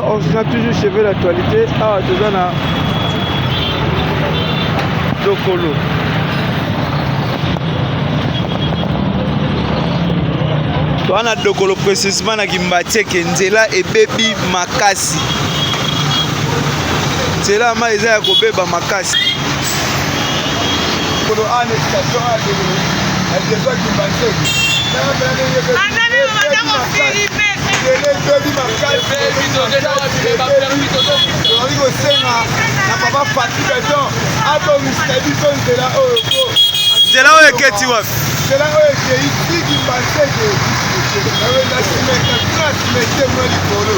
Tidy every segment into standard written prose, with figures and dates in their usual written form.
On se toujours chevé l'actualité. Ah, tu as na Dokolo. Tu as na Dokolo précisément na Kimbatieke nzela ebebi makasi. Nzela ma eza ya kobeba makasi. Kolo ane station a de elle doit Kimbatieke. nzela oyo eketi wapi nzela oyo ekei Kimbatieke likolo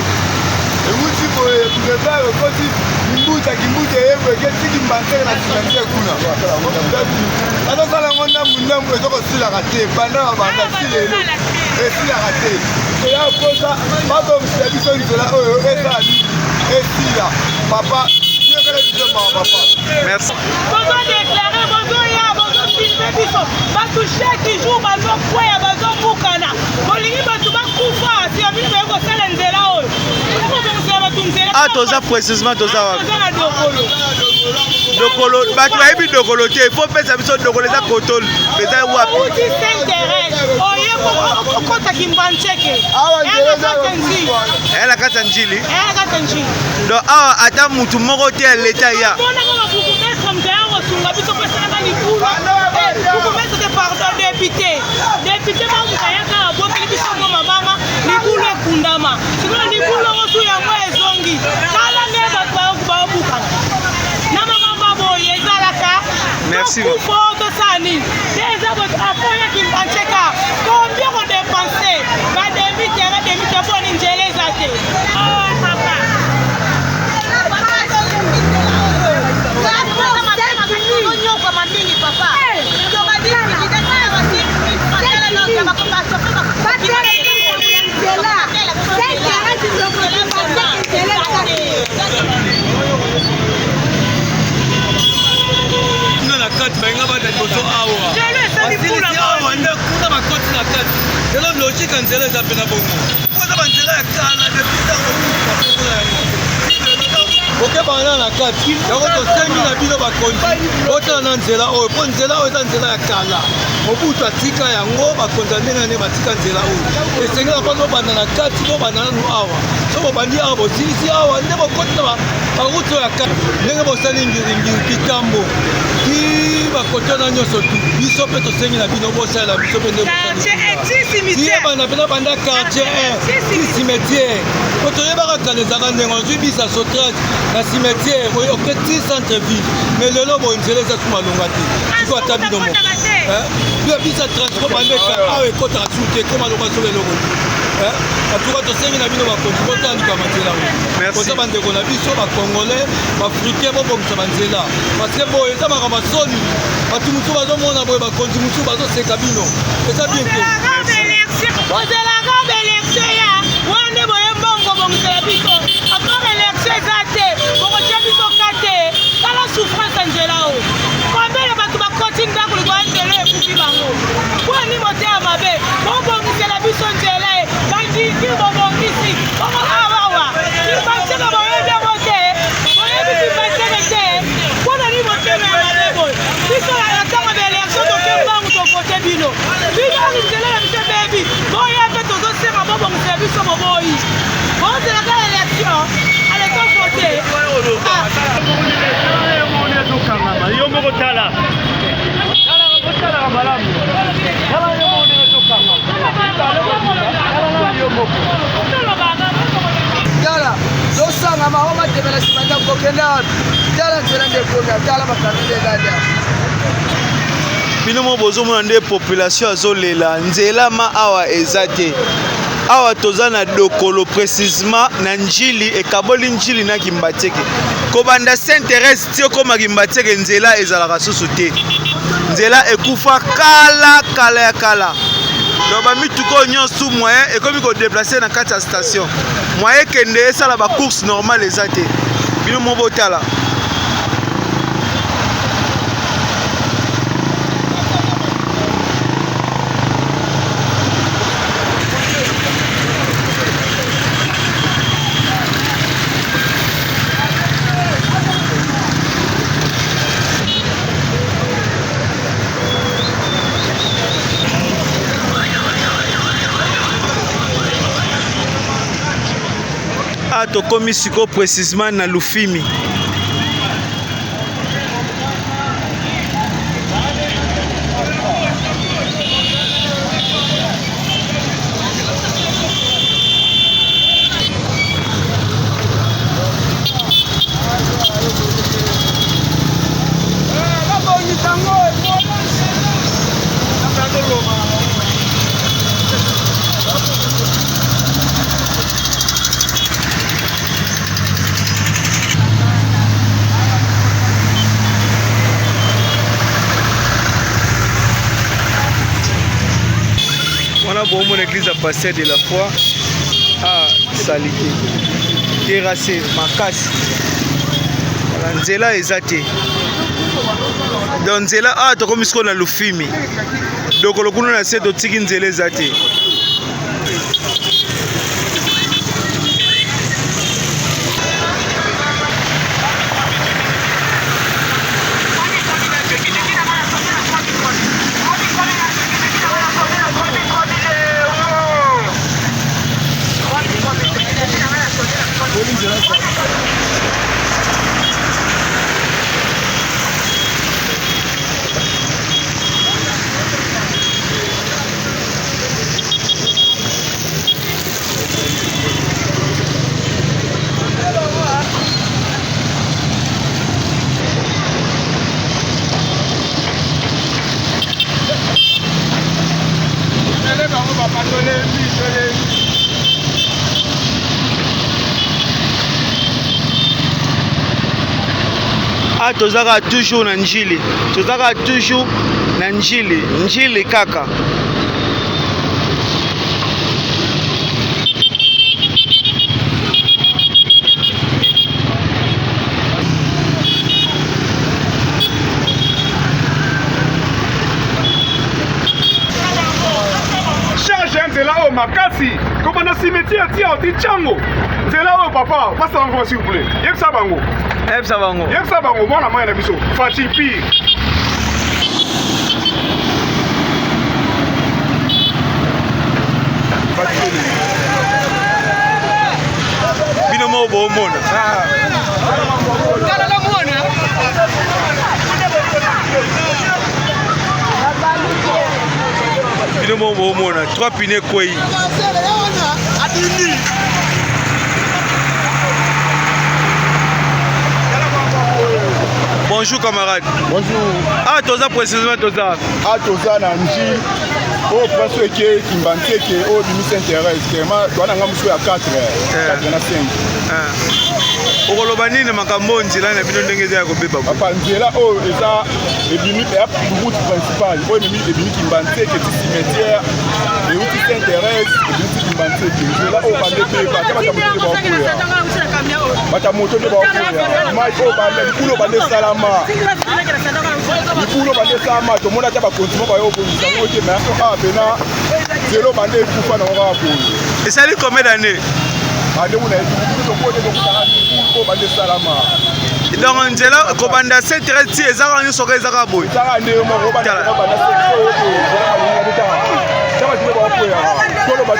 ewuti boye boulevard ekoti kimbuta eketi Kimbatieke na cimetière kuna azosala yango ndambu ezokosilaka te banda babanda si lelo esilaka te eya koza babongisa biso nzela oyo ezali esila papa yekele biso maka papa merci bozodeklare bozoya bozofilme biso batouche toujours bazokweya bazobukana bolingi bato bakufa si abino baye kosala nzela oyo obongisa bato nzela toza précisément toza wapi toza na Dokolo Dokolo bato bayebi Dokolo te il faut pesa biso Dokolo eza kotoli eza wapi uti Saint-Thérèse oye okota Kimbatieke ela kati ya njili njili donc awa ata mutu moko te ya leta ya sunga biso pesanaka likulu bukumeseke pardon député bamukayaka abokeli biso ngo mabanga likulu ekundama sikoyo likulu osu yango ezongi tala nde bato baobukana na mamamba boye ezalaka kufo tosani te eza boto apoya Kimbatieke combien kodepense bademite poni nzela eza te logique nzela eza pena bongo koza banzela ya kala okebana na kati yango tosengi na bino bakonzi botala na nzela oyo mpo nzela oyo eza nzela ya kala mobutu atika yango bakonzi ndenge nani batika nzela oyo esengela mpo bobanda na kati bobanda nanu awa so bobandi awa bosilisi awa nde bokotisa barutu oyo ya kala ndenge bosali ngiringiri kikambo bakoto na nyonso tu biso mpe tosengi na bino bosalela biso mpe nde bana mpena banda quartier 1 cimetière po toyebaka kala ezaka ndenge ozwi bisa sotrage na cimetière oke ti centre ville mais lelo boye nzela eza su malonga te siko ata bino moko bisa transport bandeka awa ekotaka su te ko malonga so leloko te atuka tosengi na bino bakonzi botandika banzela oyo koza bandeko na biso bacongolais baafricain bobongisa banzela parce boye eza makambo soni bato mosusu bazomona boye bakonzi mosusu bazoseka bino eza bien te ozelaka baélektio ya wana boye mbongo bongisela biso akor élektio eza te bokotia biso ka te kala souffrance ya nzela oyo kombele bato bakoti ndako likoya nzela ekufi bango mponi motema mabe bobongisela biso nzela e bandiki bobongisi bongo awawa Kimbatieke boyebi yango te boyebi Kimbatieke te mpona ni motema ya mabe boye biso na ntango baélektio toke mbangu tokote bino nzela ya biso bebi boya mpe tozosenga bobongisela biso boboyi bozelaka élection aleka vote yo moko tala malamu tala zosangama omatebela nsima ntango kokende wapi tala nzela ndekomi tala bakamile dada bino mo bozomona nde population azolela nzela ma awa eza te awa toza na Dokolo précisément na njili ekaboli njili na Kimbatieke kobanda Saint-Thérèse ti okoma Kimbatieke nzela ezalaka susu te nzela ekufa kala ya kala donc bamituka oyo nyonso moyen ekomi kodeplace na kati ya station moyen ekende esala bacourse normale eza te bino mo botala a tokomi siko précisément na Lufimi. Voilà pour mon église à passer de la foi à Salité. Terrassé, Makasi. Voilà, Nzela ezate. Donc Nzela a to comme ce na Lufimi. Donc le kuna na seto tiki Nzela ezate. Ah, tozaka toujours na njili. Tozaka toujours na njili. Njili kaka. Charge Nzela o makasi. Comme na cimetière tia oti chango. Nzela o papa, passe encore s'il vous plaît. Yebsa bango. Yebsa bango. Yebsa bango mwana maya na biso. Fachi pire. Bino mo bo mona. Kala la mona. Bino mo bo mona. 3 pinés koi. Bonjour camarade. Bonjour. Ah, toza précisément toza. Ah, toza na nji. Oh, presque que Kimbanteke, oh, Bimi s'intéresse. Vraiment, toi, on a un à 4 à 5. Okoloba nini makambo nzela na bino ndenge ya kobeba bo. Papa nzela oh eza ebimi ya route principale. Oh, ebimi Kimbanteke ti cimetière. Et où tu t'intéresses, ebimi Kimbanteke. Nzela oh bande pe bata moto de ba okuya. Mai oh bande kulo bande salama. Kulo bande salama to mona ta ba continue ba yo bo nzango ke na ah bena zelo bande kufa na ngwa bo. Et ça dit combien d'années? Bande mona to ko de ko bande salama. Donc nzela ko banda s'intéresse ti ezaka ni soka ezaka boy. Ezaka nde mo ko banda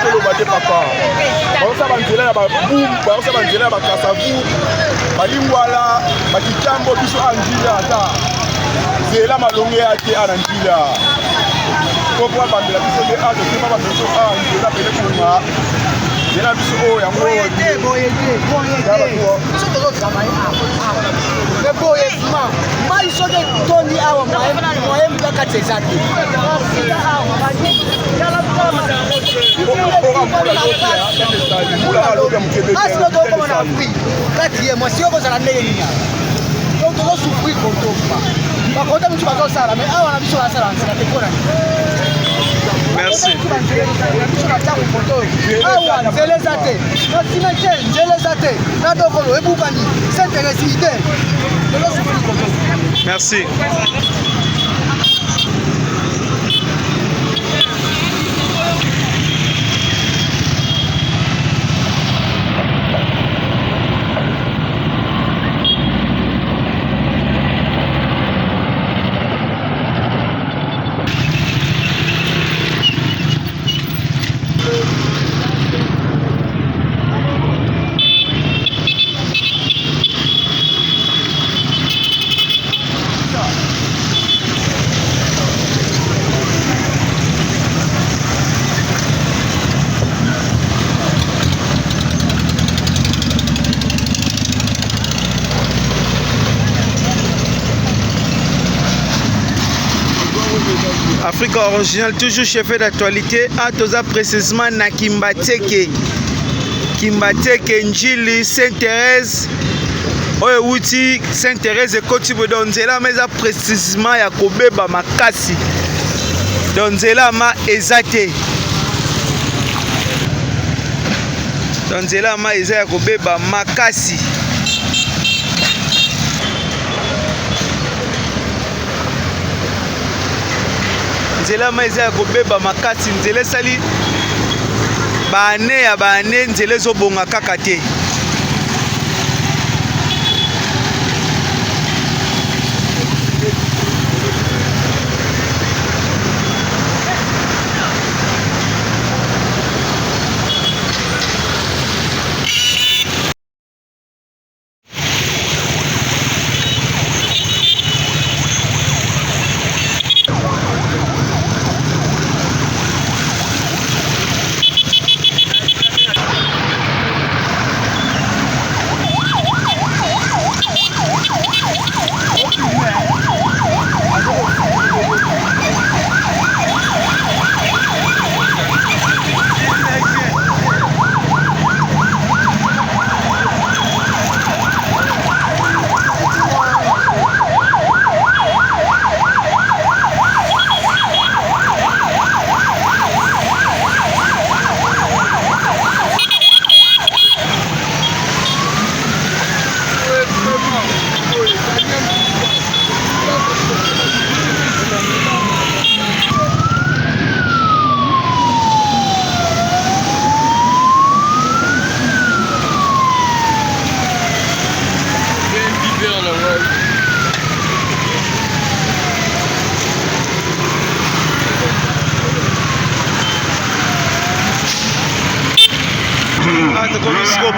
tolo bate papa baosala nzela ya babum baosala nzela ya bakasavu balingwala bakitambo biso anjila ata nzela malonge ate ana njila kopwa bandela biso nde atokima babiso nzela pele kunga nzela biso oyo yango eboyesma mai soki tondi awa moyemba kati eza te asi tokokoma na pri kati ye mwasi okozala ndenge nini donc tozosufri kotoba bakota mitu bazosala mai awa na biso basala nzela te mpona Merci. awa nzela eza te na cimetiere nzela eza te na dokolo ebukani s'intéresse te tozosufri kotoba. Merci. Africa Original, toujours chef d'actualité. Atoza précisément na Kimbateke. Kimbateke Njili Sainte-Thérèse. Oye wuti Sainte-Thérèse ekoti bo donzela meza précisément ya kobeba makasi. Donzela ma ezate. Donzela ma eza ya kobeba makasi. Nzela ma eza ya kobeba makasi, nzela esali bane ya bane, nzela ezobonga kaka te.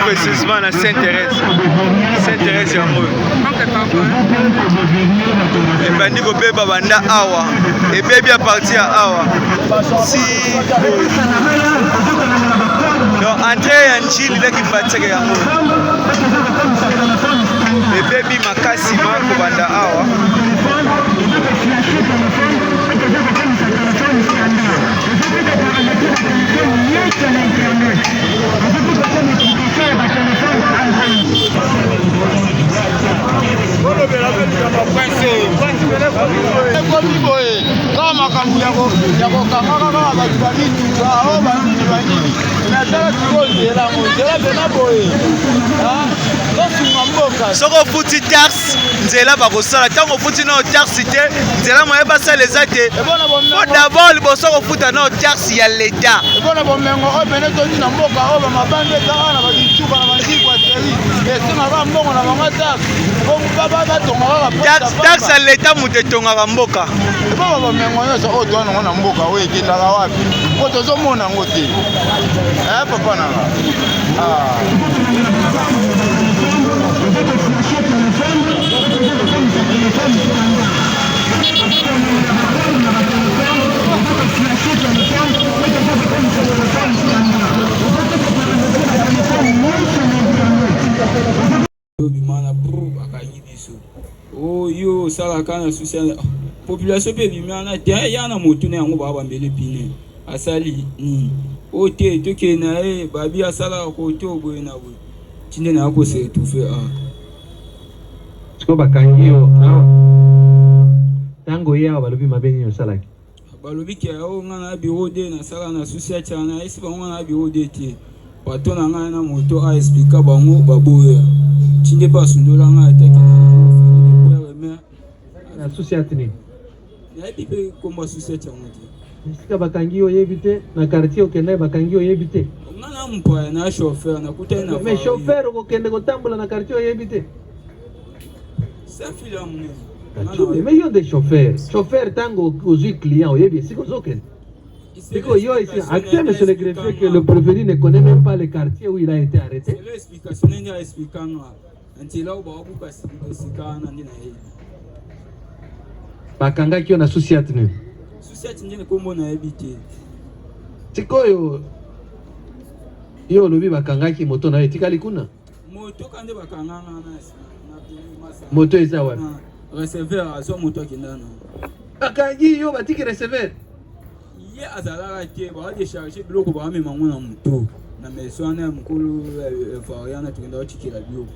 Précisément à Sainte-Thérèse. Sainte-Thérèse yango. Et bandi ko beba banda awa. Et bebi à partir awa. Si donc entrée ya Njili la Kimbateke yango. Et bebi makasi ma ko banda awa. Soko futi taxe nzela bakosala tango futi na taxe te nzela moye basala eza te po d'abord liboso kofuta na taxe ya l'État ebona bomengo oyo pene toti na mboka oyo bamabande ezaka na badituka na badikwaterie esengaka mbongo na bango taxe ya l'État moto etongaka mboka ebona bomengo nyonso oyo toa nango na mboka oyo ekendaka wapi po tozomona yango te papa nanga oyo salaka na social population pe bimana te ya na motu na yango baba mbele pine asali ni ote toke na babi asala ko to boye na boye tinde na ko se tufe ko bakangio tango ya balobi mabeni yo salaki balobi ke o ngana biro de na sala na social chana esi ba ngana biro de te pato na ngana moto a explica bango baboya tinde pa sundola ngana teke na société ni ya bibe komba société ngati sika bakangi oyebite na quartier okende bakangi oyebite ngana mpoya na chauffeur na kutana na mais chauffeur okende kotambola na quartier oyebite ça file amune mais yo des chauffeurs tango ozui client oyebi siko zoken siko yo ici actuellement monsieur le greffier que le prévenu ne connaît même pas le quartier où il a été arrêté c'est l'explication n'est expliquant antila uba wabuka sikana ndina yeye bakangaki yo na société ni société ndine kombo na yebite sikoyo yo lobi bakangaki moto na etikali kuna moto kande bakanganga na moto eza wapi receveur azo moto akindana bakangi yo batiki recevoir ye azalaka te badecharge biloko bamema na moto na maison wana ya mokolo variana tokenda otikela biloko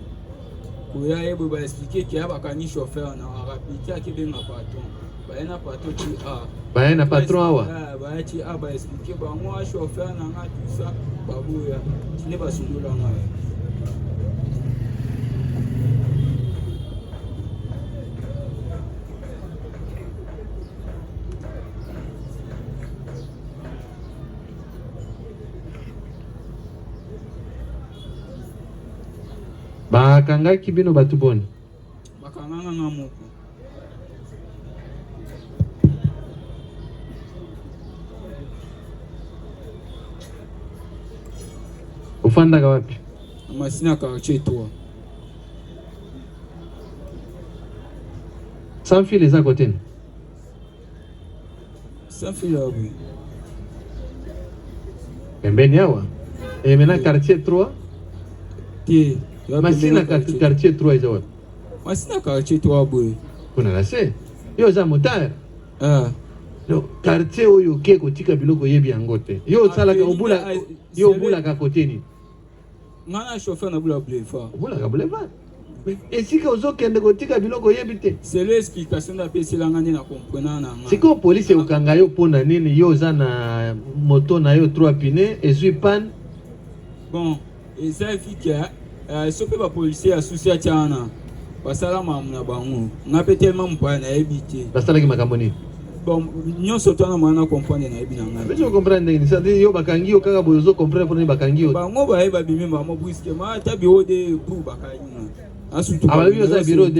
koya ye boye baexplike ke ya bakangi chauffeur na arapiti akebenga patron baye na patron ti baye na patron awa baye ti baexplike bango a chauffeur na nga tusa baboya tine basundolanga bakangaki bino bato boni bakanganga nga moko ufandaka wapi masina quartier 3 sans fil eza kote sans fil awe pembeni awa mena quartier 3 te masina quartier 3 eza wapi masina quartier 3 boye kuna na se yo za motard no quartier oyo ke kotika biloko yebi yango te yo salaka obula yo bulaka kote ni ngana chauffeur na bula boulevard bulaka boulevard esika ozokende kotika biloko yebi te c'est l'explication na peselanga ni na comprendre na nga siko police ukanga yo pona nini yo za na moto na yo 3 pine ezui panne bon eza efika sope ba policier associé atiana basala mamu na bango nga pe tellement mpaya na yebi te basalaki makambo nini bon nyonso twana mwana comprendre na yebi na nga mais je comprends nini ça dit yo bakangi yo kaka bozo comprendre pour ni bakangi yo bango ba yeba bimi bango brusquement ta bureau de pour bakangi asutu abali yo za bureau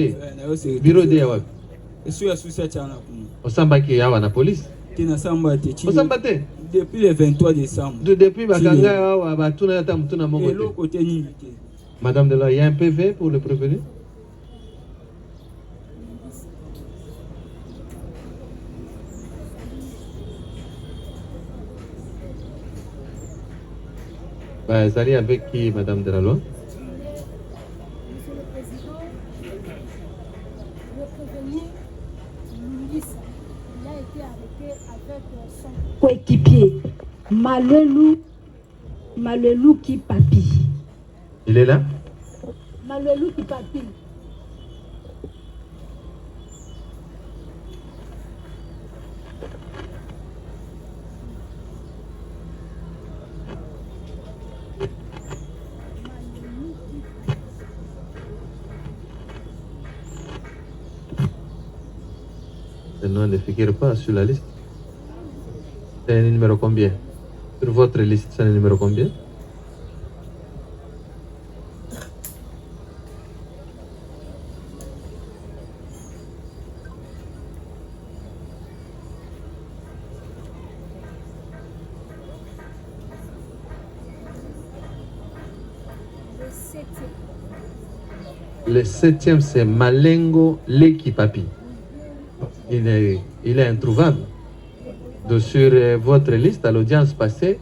de yawa esu associé atiana kuna osambaki yawa na police tina samba te osamba te depuis le 23 décembre depuis bakanga yawa batuna yata mutuna moko te côté nini te Madame de la, il y a un PV pour le prévenu? Bah, ça allait avec qui, Madame de la Loi? Monsieur le Président, le prévenu, Luis, il a été arrêté avec son coéquipier, Malelou qui Papi. Il est là? Malelou qui Papi. Le nom ne figure pas sur la liste. C'est le numéro combien? Sur votre liste, c'est le numéro combien? Le 7e, c'est Malengo Leki Papi. Il est introuvable. Donc, sur votre liste, à l'audience passée,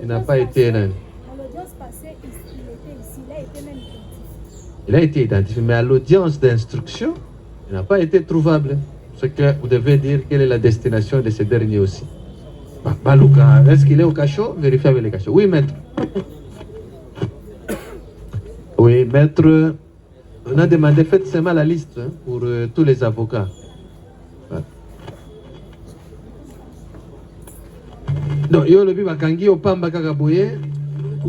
il n'a pas été... À l'audience passée, il était ici, il a été même identifié. Il a été identifié, mais à l'audience d'instruction, il n'a pas été trouvable. Ce que vous devez dire quelle est la destination de ce dernier aussi. Balouka, est-ce qu'il est au cachot? Vérifiez avec les cachots. Oui, maître. Oui, maître. On a demandé, faites seulement la liste pour tous les avocats. Donc, yo lobi bakangi opamba kaka boye.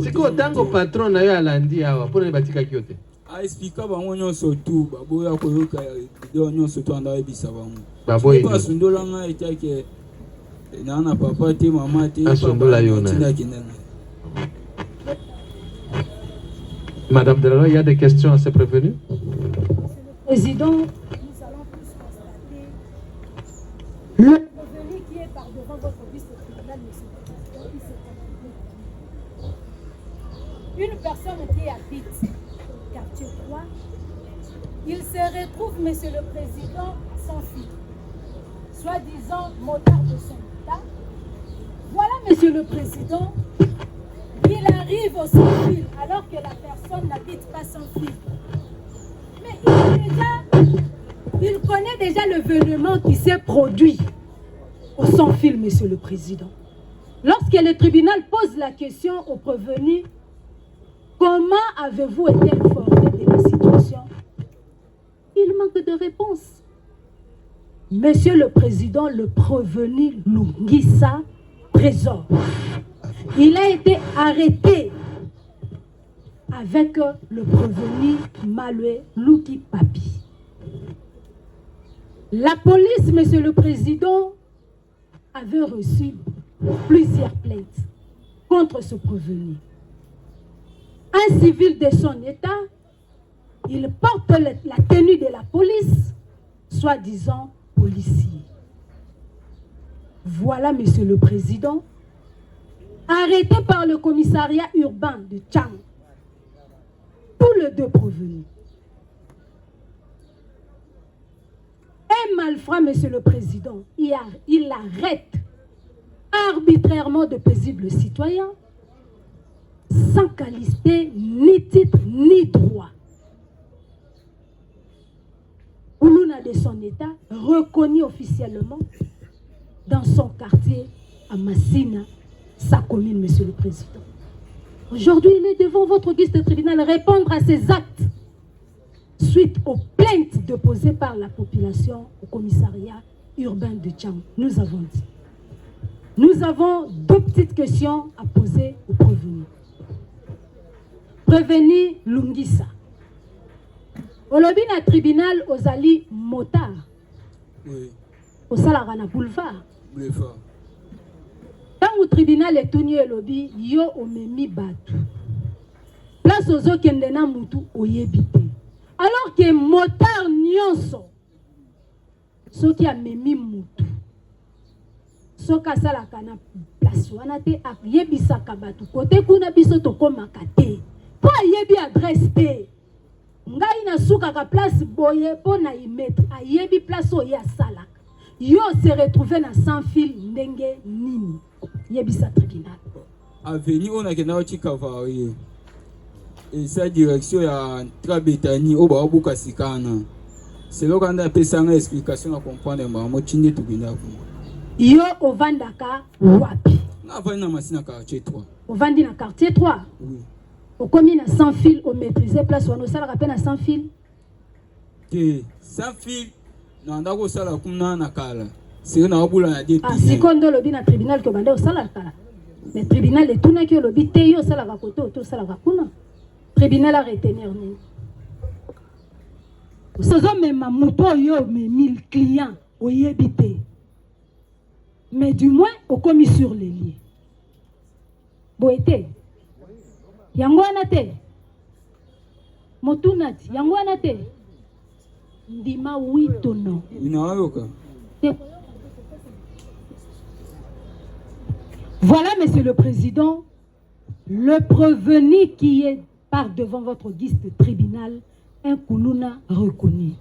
Siko tango patron na yo alandi awa, pona ni batika kiote. A expliquer bango nyonso tu, baboya koyoka video nyonso tu anda ebisa bango. Baboye. Pas sundola nga etake na papa te mama te. Asundola yo na. Madame Delano, il y a des questions à se prévenir? Président, nous allons tous constater le revenu qui est par devant votre vice-tribunal, monsieur le Président. Une personne qui habite quartier 3, il se retrouve, monsieur le Président, sans fil, soi-disant motard de son état. Voilà, monsieur le Président, il arrive au sans fil alors que la personne n'habite pas sans fil. Mais il connaît déjà l'événement qui s'est produit. sans fil, Monsieur le Président. Lorsque le tribunal pose la question au prévenu, comment avez-vous été informé de la situation? Il manque de réponse. Monsieur le Président, le prévenu Lungisa Trésor, il a été arrêté avec le prévenu Maloué Luki Papi. La police, Monsieur le Président, avait reçu plusieurs plaintes contre ce prévenu. Un civil de son état, il porte la tenue de la police, soi-disant policier. Voilà, Monsieur le Président, arrêté par le commissariat urbain de Tchang, tous les deux prévenus. Un malfrat, Monsieur le Président, il arrête arbitrairement de paisibles citoyens sans qualité, ni titre, ni droit. Oulouna de son état, reconnu officiellement dans son quartier à Massina, sa commune, Monsieur le Président. Aujourd'hui, il est devant votre guiste de tribunal répondre à ces actes suite aux plaintes déposées par la population au commissariat urbain de Tchang. Nous avons dit. Nous avons deux petites questions à poser au prévenu. Prévenu Lungisa. Au lobby na tribunal aux alliés motard. Oui. Au Salarana boulevard. Boulevard. Quand au tribunal est tenu au lobby, yo omemi batu. Place aux autres qui n'ont mutu oyebite. Alors que motard nyonso, ceux qui a memi mutu. Ceux qui a la kana place wana te ayebisa kabatu. Côté kuna biso toko makate. Po ayebi adresse te. Ngai na suka ka place boye po na imettre. Ayebi place o ya salaka. Yo se retrouvé na sans fil ndenge nini. Yebisa tribunal. Avenue on a kena oti Cavalier. Et sa direction ya Trabetani o ba buka sikana. C'est là qu'on a pesa une explication à comprendre ma mochinde tribunal. Yo ovandaka wapi? Na vandi na Masina quartier 3. Ovandi na quartier 3. Oui. Au commune à sans fil au maîtriser place on sala rappel à sans fil. Que sans fil na ndako sala kuna na kala. C'est na obula na dit. Ah sikondo lobi na tribunal que bande au sala kala. Le tribunal est tout na ki lobi te yo sala ka koto to sala ka kuna. Tribunal a retenir ni. Sozo même moto yo mais 1000 clients au yebité. Mais du moins au commis sur les lieux. Boete. Yango anate. Motunati. Yango anate. Ndima wito no. Inayoka. Voilà, Monsieur le Président, le prévenu qui est par devant votre guiste tribunal, un Koulouna reconnu.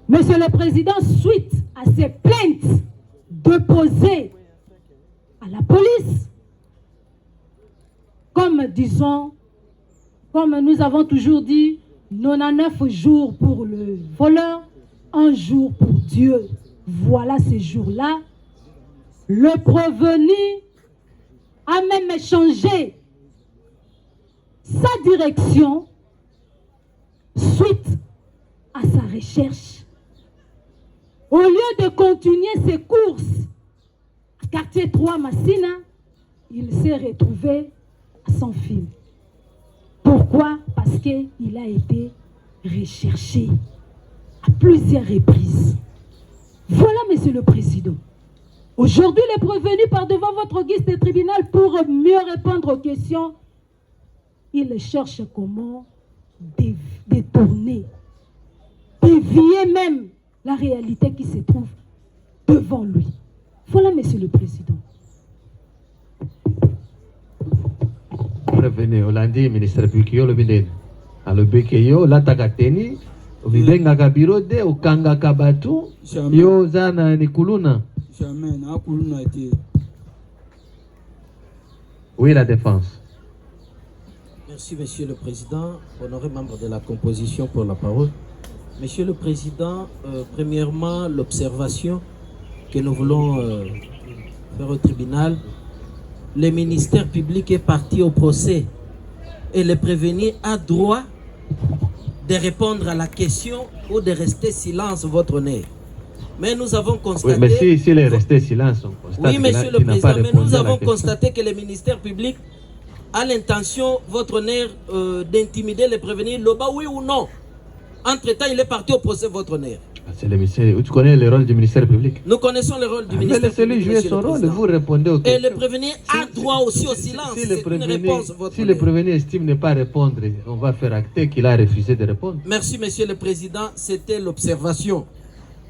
Monsieur le Président, suite à ces plaintes déposées à la police, comme nous avons toujours dit, 99 jours pour le voleur, 1 jour pour Dieu. Voilà ces jours-là. Le prévenu a même changé sa direction suite à sa recherche. Au lieu de continuer ses courses à quartier 3 Massina, il s'est retrouvé à son fil. Pourquoi? Parce qu'il a été recherché à plusieurs reprises. Voilà, Monsieur le Président. Aujourd'hui, les prévenus par devant votre guiste de tribunal pour mieux répondre aux questions. Il cherche comment détourner, dévier même la réalité qui se trouve devant lui. Voilà, Monsieur le Président. Prévenez, Hollandi, ministre Bukio, le biden. À le Bekeyo, la Tagateni, Vibenga Kabiro de, au Kanga Kabatu, Yo Zana Nikuluna. Jamais, na Kuluna été. Oui, la défense. Merci, Monsieur le Président, honoré membre de la composition pour la parole. Monsieur le Président, premièrement, l'observation que nous voulons faire au tribunal, le ministère public est parti au procès et le prévenu a droit de répondre à la question ou de rester silence, votre honneur. Mais nous avons constaté... Oui, mais s'il est resté silence, on constate oui, monsieur le qu'il n'a pas président, mais répondu nous à la avons question. constaté que le ministère public a l'intention, votre honneur, d'intimider les prévenus, Loba, oui ou non. Entre-temps, il est parti au procès, votre honneur. C'est le ministère. Tu connais le rôle du ministère public? Nous connaissons le rôle du ministère mais laissez-lui public, jouer monsieur son le rôle, président. vous répondez aux questions. Et le prévenu a droit aussi au silence. Si C'est une réponse, votre si le honneur. prévenu estime ne pas répondre, on va faire acter qu'il a refusé de répondre. Merci, monsieur le président. C'était l'observation.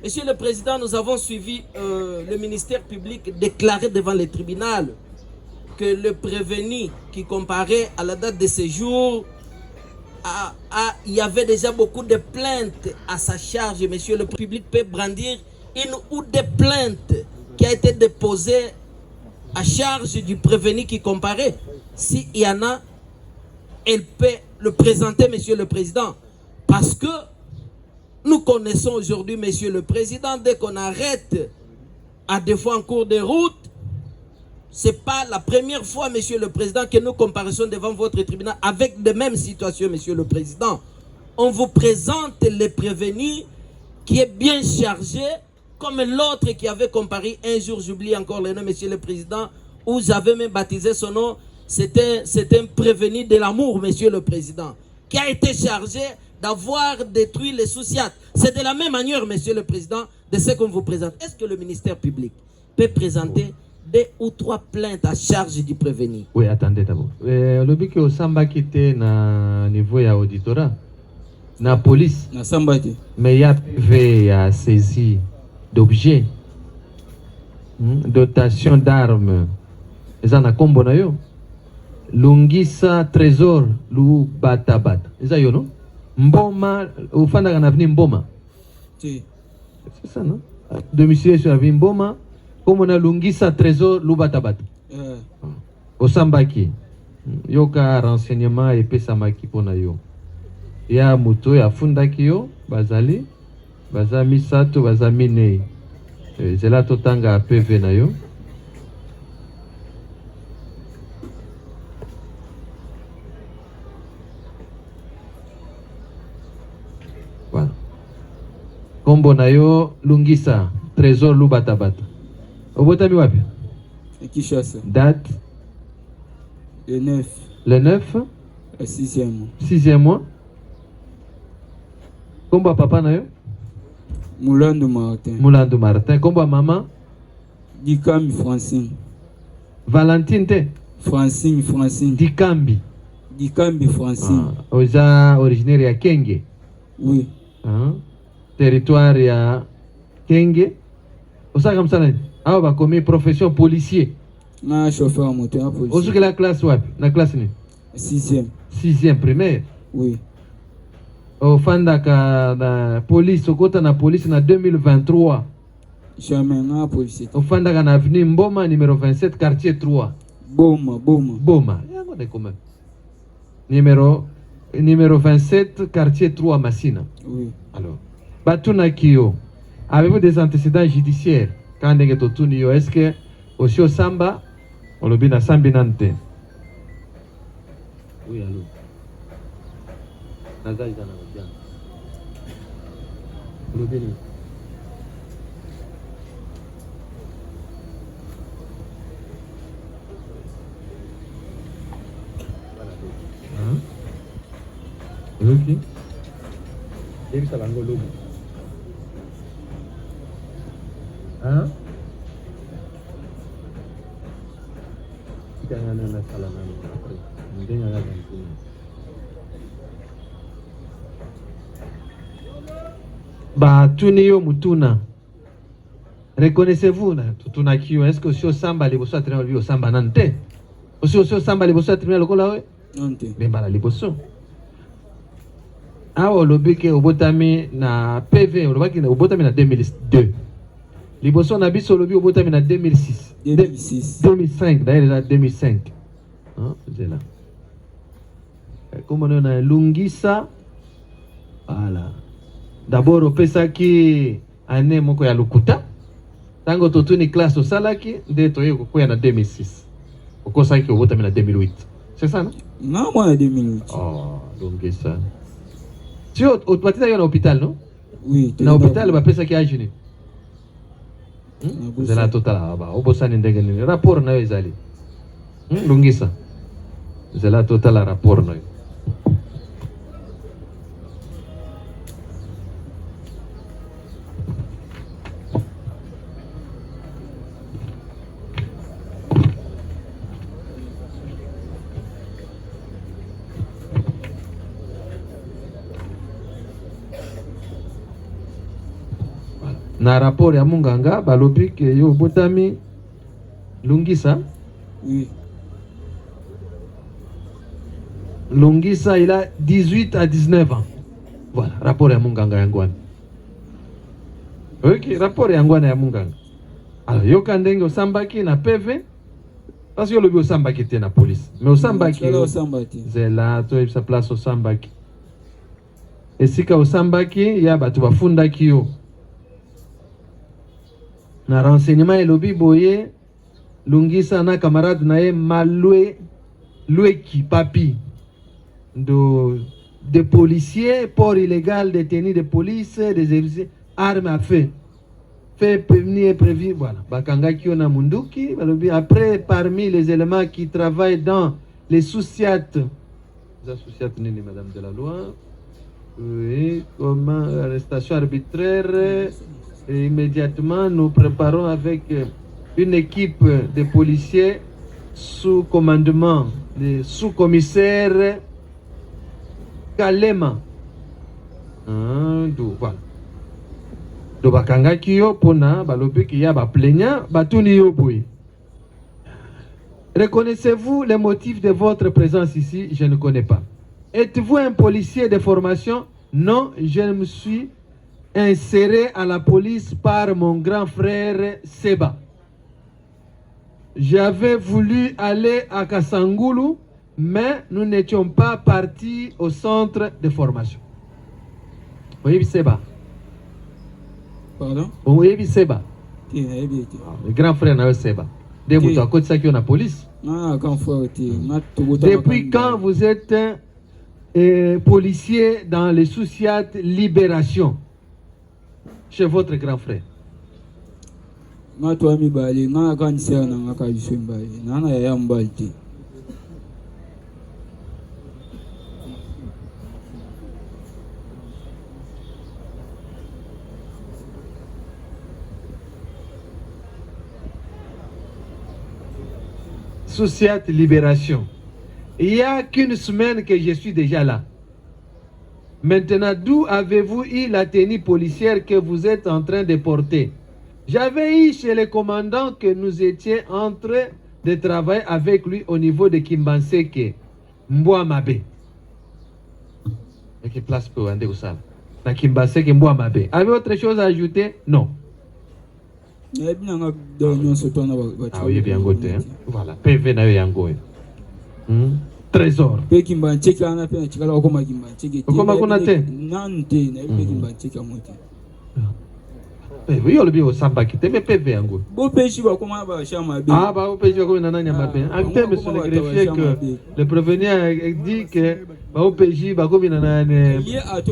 Monsieur le président, nous avons suivi le ministère public déclarer devant le tribunal que le prévenu qui comparait à la date de séjour, il y avait déjà beaucoup de plaintes à sa charge. Monsieur le public peut brandir une ou des plaintes qui a été déposées à charge du prévenu qui comparait. S'il y en a, elle peut le présenter, monsieur le président. Parce que nous connaissons aujourd'hui, monsieur le président, dès qu'on arrête à des fois en cours de route, ce n'est pas la première fois, monsieur le président, que nous comparaissons devant votre tribunal avec de mêmes situations, monsieur le président. On vous présente les prévenus qui est bien chargé, comme l'autre qui avait comparé un jour, j'oublie encore le nom, monsieur le président, où j'avais même baptisé son nom, c'était un prévenu de l'amour, monsieur le président, qui a été chargé d'avoir détruit les Souciates. C'est de la même manière, monsieur le président, de ce qu'on vous présente. Est-ce que le ministère public peut présenter 2 ou 3 plaintes à charge du prévenu? Oui, attendez d'abord. Le but que Osamba quitte na niveau ya auditorat, na police, na sambati. Mais il y a PV, il y a saisie d'objets, dotation d'armes. Ils en ont combo na yo. Lungisa trésor lu batabata. Ils ont yo non? Mboma, au fond de l'avenue Mboma. Si. C'est ça, non? Domicile sur l'avenue Mboma, comme on a Lungisa Trésor Lubatabata. Au Sambaki. Yoka renseignement et Pesamaki pona yo. Ya Muto, ya Fundaki yo, Bazali, Bazami Sato, Bazami Nei. Zela Totanga PV na yo. Voilà. Kombo na yo Lungisa Trésor Lubatabata. Obotami wapi? Kishasa. Date? Le 9. Le 9? Le 6e mois. 6e mois. Kombo papa na yo? Mulandu Martin. Mulandu Martin. Kombo maman? Dikambi Francine. Valentine te? Francine. Dikambi. Dikambi Francine. Oza originaire ya Kenge? Oui. Territoire ya Kenge? Osa comme ça, ah, bah, comme profession policier. Na chauffeur moto na policier. Osu que la classe wapi? Na classe ni? 6e. 6e primaire? Oui. Au fanda ka na police, okota na police na 2023. Jamais na policier. Au fanda ka na avenue Mboma numéro 27 quartier 3. Boma. Yango de quand même. Numéro 27 quartier 3 Massina. Oui. Alors, Batuna Kyo, avez-vous des antécédents judiciaires? Quand on est au Tunio, est-ce que aussi au Samba, on le bina Sambinante? Oui, allô. Nazai dans la viande. Le bini. Ok. Et puis ça va ngolo. Hein? Jangan ada salah nama. Mungkin ada ganti. Bah, Tunio Mutuna. Reconnaissez-vous, Tutuna Kyo, est-ce que si Samba les bossons traîner au Samba Nante? Aussi Samba les bossons traîner le Kola? Nante. Mais bah, les bossons. Ah, au lobby que au Botami na PV, au lobby au Botami na 2002. Les bossons na biso lobby au Botami na 2006. 2005, d'ailleurs 2005. Hein, c'est là. Comme on a Lungisa, voilà. D'abord au pesa qui année moko ya Lukuta. Tango totuni classe au salaki, de toye kokoya na 2006. Oko saki au na 2008. C'est ça, non? Non, moi en 2008. Oh, donc ça. Tu es au patita à l'hôpital, non? Oui. Na hôpital, ba pesa ki a juni. C'est la totale. Ba obosa ni ndenge ni rapport na ezali. Lungisa. C'est la totale rapport na. Na rapport ya munganga balobi ke yo botami Lungisa. Oui. Lungisa il a 18 à 19 ans. Voilà, rapport ya munganga yangwana. Ok, rapport yangwana ya munganga. Alors yo kandenge osambaki na PV parce que lobi osambaki te na police. Mais osambaki c'est là to sa place osambaki. Esika osambaki ya batu bafundaki yo. Na renseignement elobi boye Lungisa na camarade na ye malwe Lueki Papi de policiers, port illégal, détenus de police, des exercices, armes à feu. Fait prévu, voilà. Bakanga Kiona Munduki, après, parmi les éléments qui travaillent dans les sous-siates, madame de la loi, oui, comme arrestation arbitraire, et immédiatement nous préparons avec une équipe de policiers sous commandement des sous-commissaires Kalema. Voilà. Do bakanga kiyo pona balobi ki ya ba plaignant batuni yo boy. Reconnaissez-vous les motifs de votre présence ici? Je ne connais pas. Êtes-vous un policier de formation? Non, je me suis inséré à la police par mon grand frère Seba. J'avais voulu aller à Kasangulu, mais nous n'étions pas partis au centre de formation. Oui, Seba. Pardon? Oui, Seba. Le grand frère n'a Seba. Depuis quand vous êtes policier dans les sous-siates Libération chez votre grand frère? Sous-siate Libération. Il n'y a qu'une semaine que je suis déjà là. Maintenant, d'où avez-vous eu la tenue policière que vous êtes en train de porter? J'avais eu chez le commandant que nous étions en train de travailler avec lui au niveau de Kimbanseke, Mbouamabe. Et qui place pour Andé Oussal? La Kimbanseke, Mbouamabe. Avez-vous autre chose à ajouter? Non. Ah oui, bien goûté. Voilà, PV na yango. Trésor. Comment on a été? Oui, on le dit au Samba qui te met PV yango. Ah, bah, au PJ, comme nana nyamabe. Acteur, monsieur le greffier, que le prévenu dit que au PJ, bah, comme nana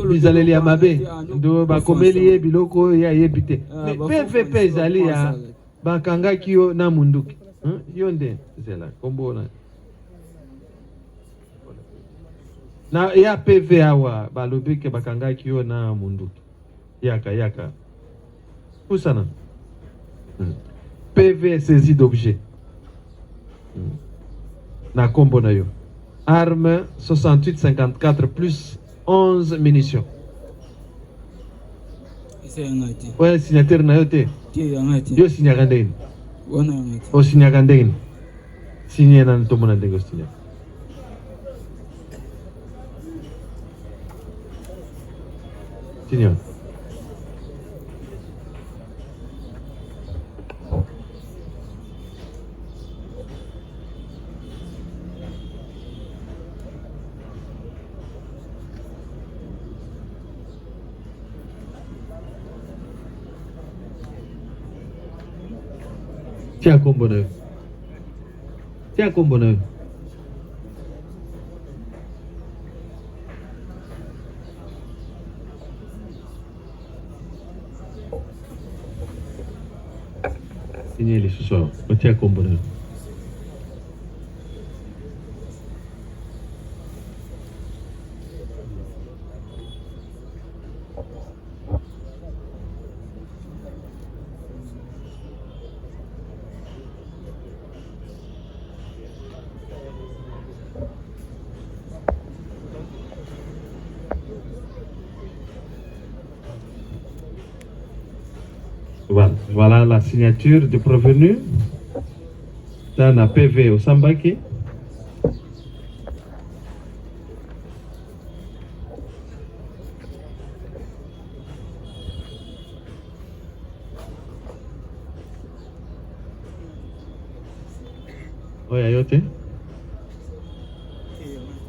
bizaleli yamabe. Do, bah, comme lié biloko ya yebite. Mais PV pezali ya bakanga kiyo na munduki. Yonde, zela, kombo na. Na ya PV awa balobi ke bakanga kiyo na munduki. Yaka. Où ça? PV saisi d'objet. Na kombo na yo. Arme 68-54 plus 11 munitions. Ouais, signataire na yo te. Yo signagandeni. O signagandeni. Signé na ntomo na ndenge signé. Signor. Tiens, Combonneuf. Tiens, Combonneuf. Signez les sous-sols. Tiens, Combonneuf. Voilà la signature du prévenu dans un PV au Sambaki. Oui, Yayote.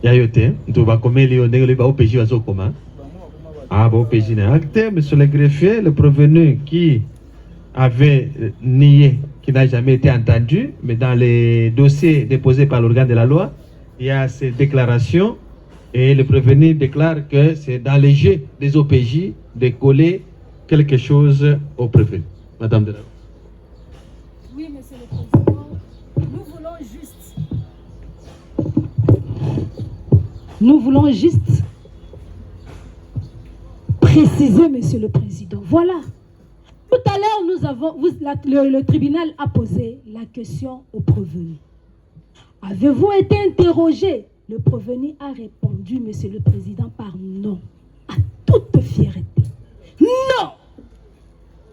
Yayote. Tu vas comme les ondés, au PJ à Zokoma. Ah, bon, PJ n'est acté, monsieur le greffier, le prévenu qui avait nié, qui n'a jamais été entendu, mais dans les dossiers déposés par l'organe de la loi, il y a ces déclarations et le prévenu déclare que c'est dans les jeux des OPJ de coller quelque chose au prévenu. Madame de la loi. Oui, monsieur le Président, nous voulons juste préciser, monsieur le Président. Voilà. Tout à l'heure, le tribunal a posé la question au prévenu. Avez-vous été interrogé? Le prévenu a répondu, monsieur le Président, par non, à toute fierté. Non!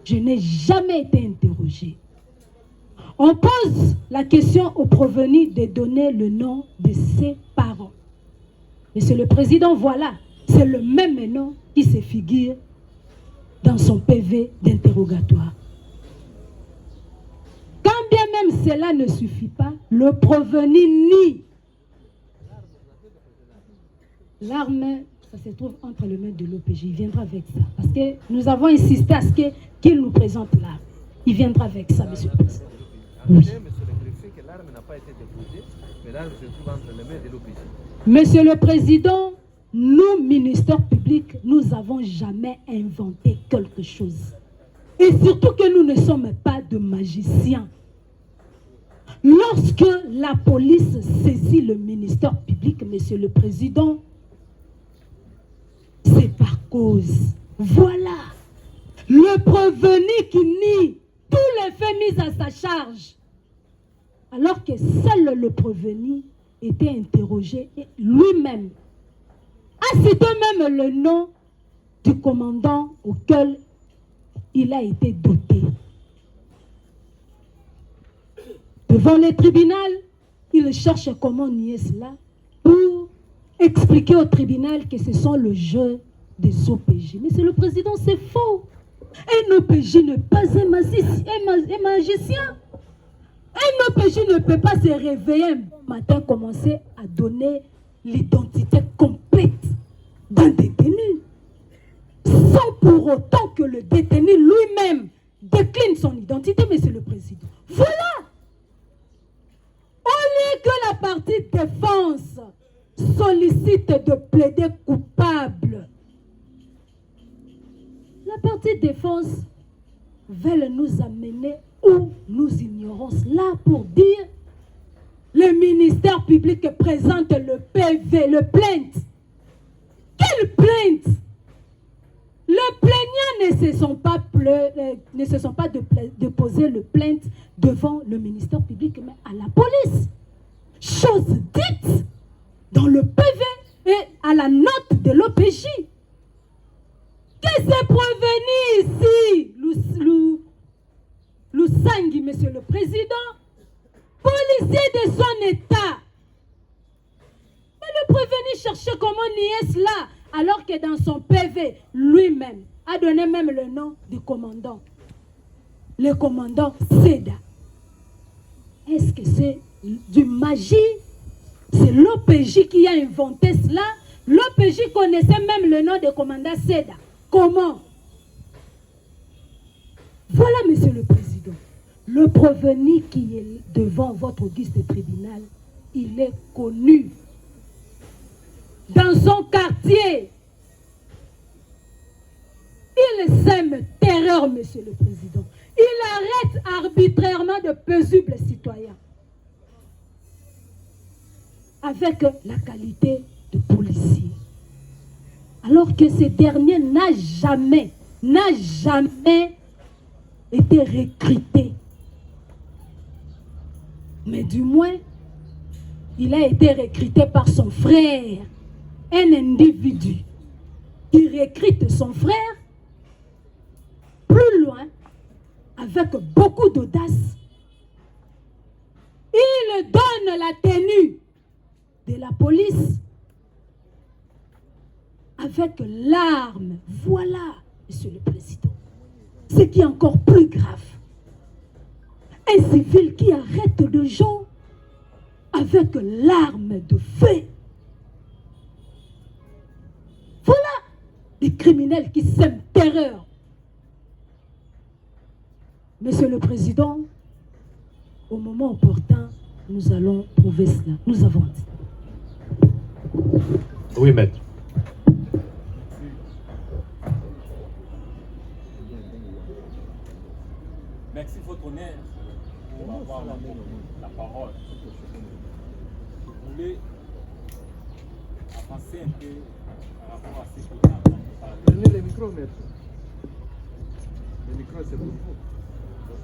Je n'ai jamais été interrogé. On pose la question au prévenu de donner le nom de ses parents. Monsieur le Président, voilà, c'est le même nom qui se figure dans son PV d'interrogatoire. Quand bien même cela ne suffit pas, le prévenu nie. L'arme, ça se trouve entre les mains de l'OPJ. Il viendra avec ça. Parce que nous avons insisté à ce qu'il nous présente l'arme. Il viendra avec ça, monsieur le Président. Oui. Monsieur le Président, nous, ministères publics, nous n'avons jamais inventé quelque chose. Et surtout que nous ne sommes pas de magiciens. Lorsque la police saisit le ministère public, monsieur le Président, c'est par cause. Voilà. Le prévenu qui nie tous les faits mis à sa charge. Alors que seul le prévenu était interrogé et lui-même a cité même le nom du commandant auquel il a été doté. Devant le tribunal, il cherche comment nier cela pour expliquer au tribunal que ce sont le jeu des OPJ. Mais c'est le président, c'est faux. Un OPJ n'est pas un magicien. Un OPJ ne peut pas se réveiller un matin, commencer à donner l'identité complète d'un détenu, sans pour autant que le détenu lui-même décline son identité, monsieur le Président. Voilà. Au lieu que la partie défense sollicite de plaider coupable, la partie défense veut nous amener où nous ignorons cela pour dire le ministère public présente le PV, le plainte. Quelle plainte? Le plaignant ne se sont pas déposer le plainte devant le ministère public, mais à la police. Chose dite dans le PV et à la note de l'OPJ. Que c'est prévenu ici, Lusangui, monsieur le Président, policier de son État. Mais le prévenu cherchait comment nier cela, alors que dans son PV, lui-même, a donné même le nom du commandant. Le commandant Seda. Est-ce que c'est du magie? C'est l'OPJ qui a inventé cela. L'OPJ connaissait même le nom du commandant Seda. Comment? Voilà, monsieur le Président. Le prévenu qui est devant votre auguste tribunal, il est connu. Dans son quartier, il sème terreur, Monsieur le Président. Il arrête arbitrairement de paisibles citoyens avec la qualité de policier. Alors que ce dernier n'a jamais été recruté. Mais du moins, il a été recruté par son frère, un individu qui recrute son frère plus loin, avec beaucoup d'audace. Il donne la tenue de la police avec l'arme. Voilà, Monsieur le Président. Ce qui est encore plus grave. Un civil qui arrête des gens avec l'arme de feu. Voilà les criminels qui sèment terreur. Monsieur le Président, au moment opportun, nous allons prouver cela. Nous avons dit. Oui, maître. Merci, votre honneur, pour avoir la parole. Je voulais avancer un peu par rapport à ce que vous avez parlé. Prenez le micro, maître. Le micro, c'est pour vous.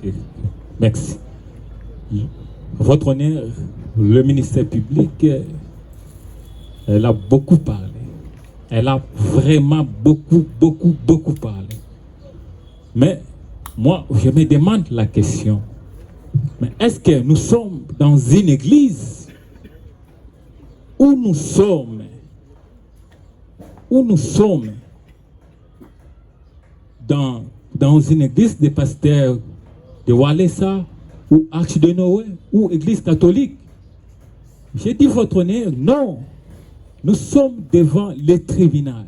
Okay. Merci. Votre honneur, le ministère public, elle a beaucoup parlé. Elle a vraiment beaucoup parlé. Mais moi, je me demande la question. Mais est-ce que nous sommes dans une église où nous sommes dans une église des pasteurs de Walesa ou Arche de Noé ou église catholique? J'ai dit votre honneur, non. Nous sommes devant le tribunal.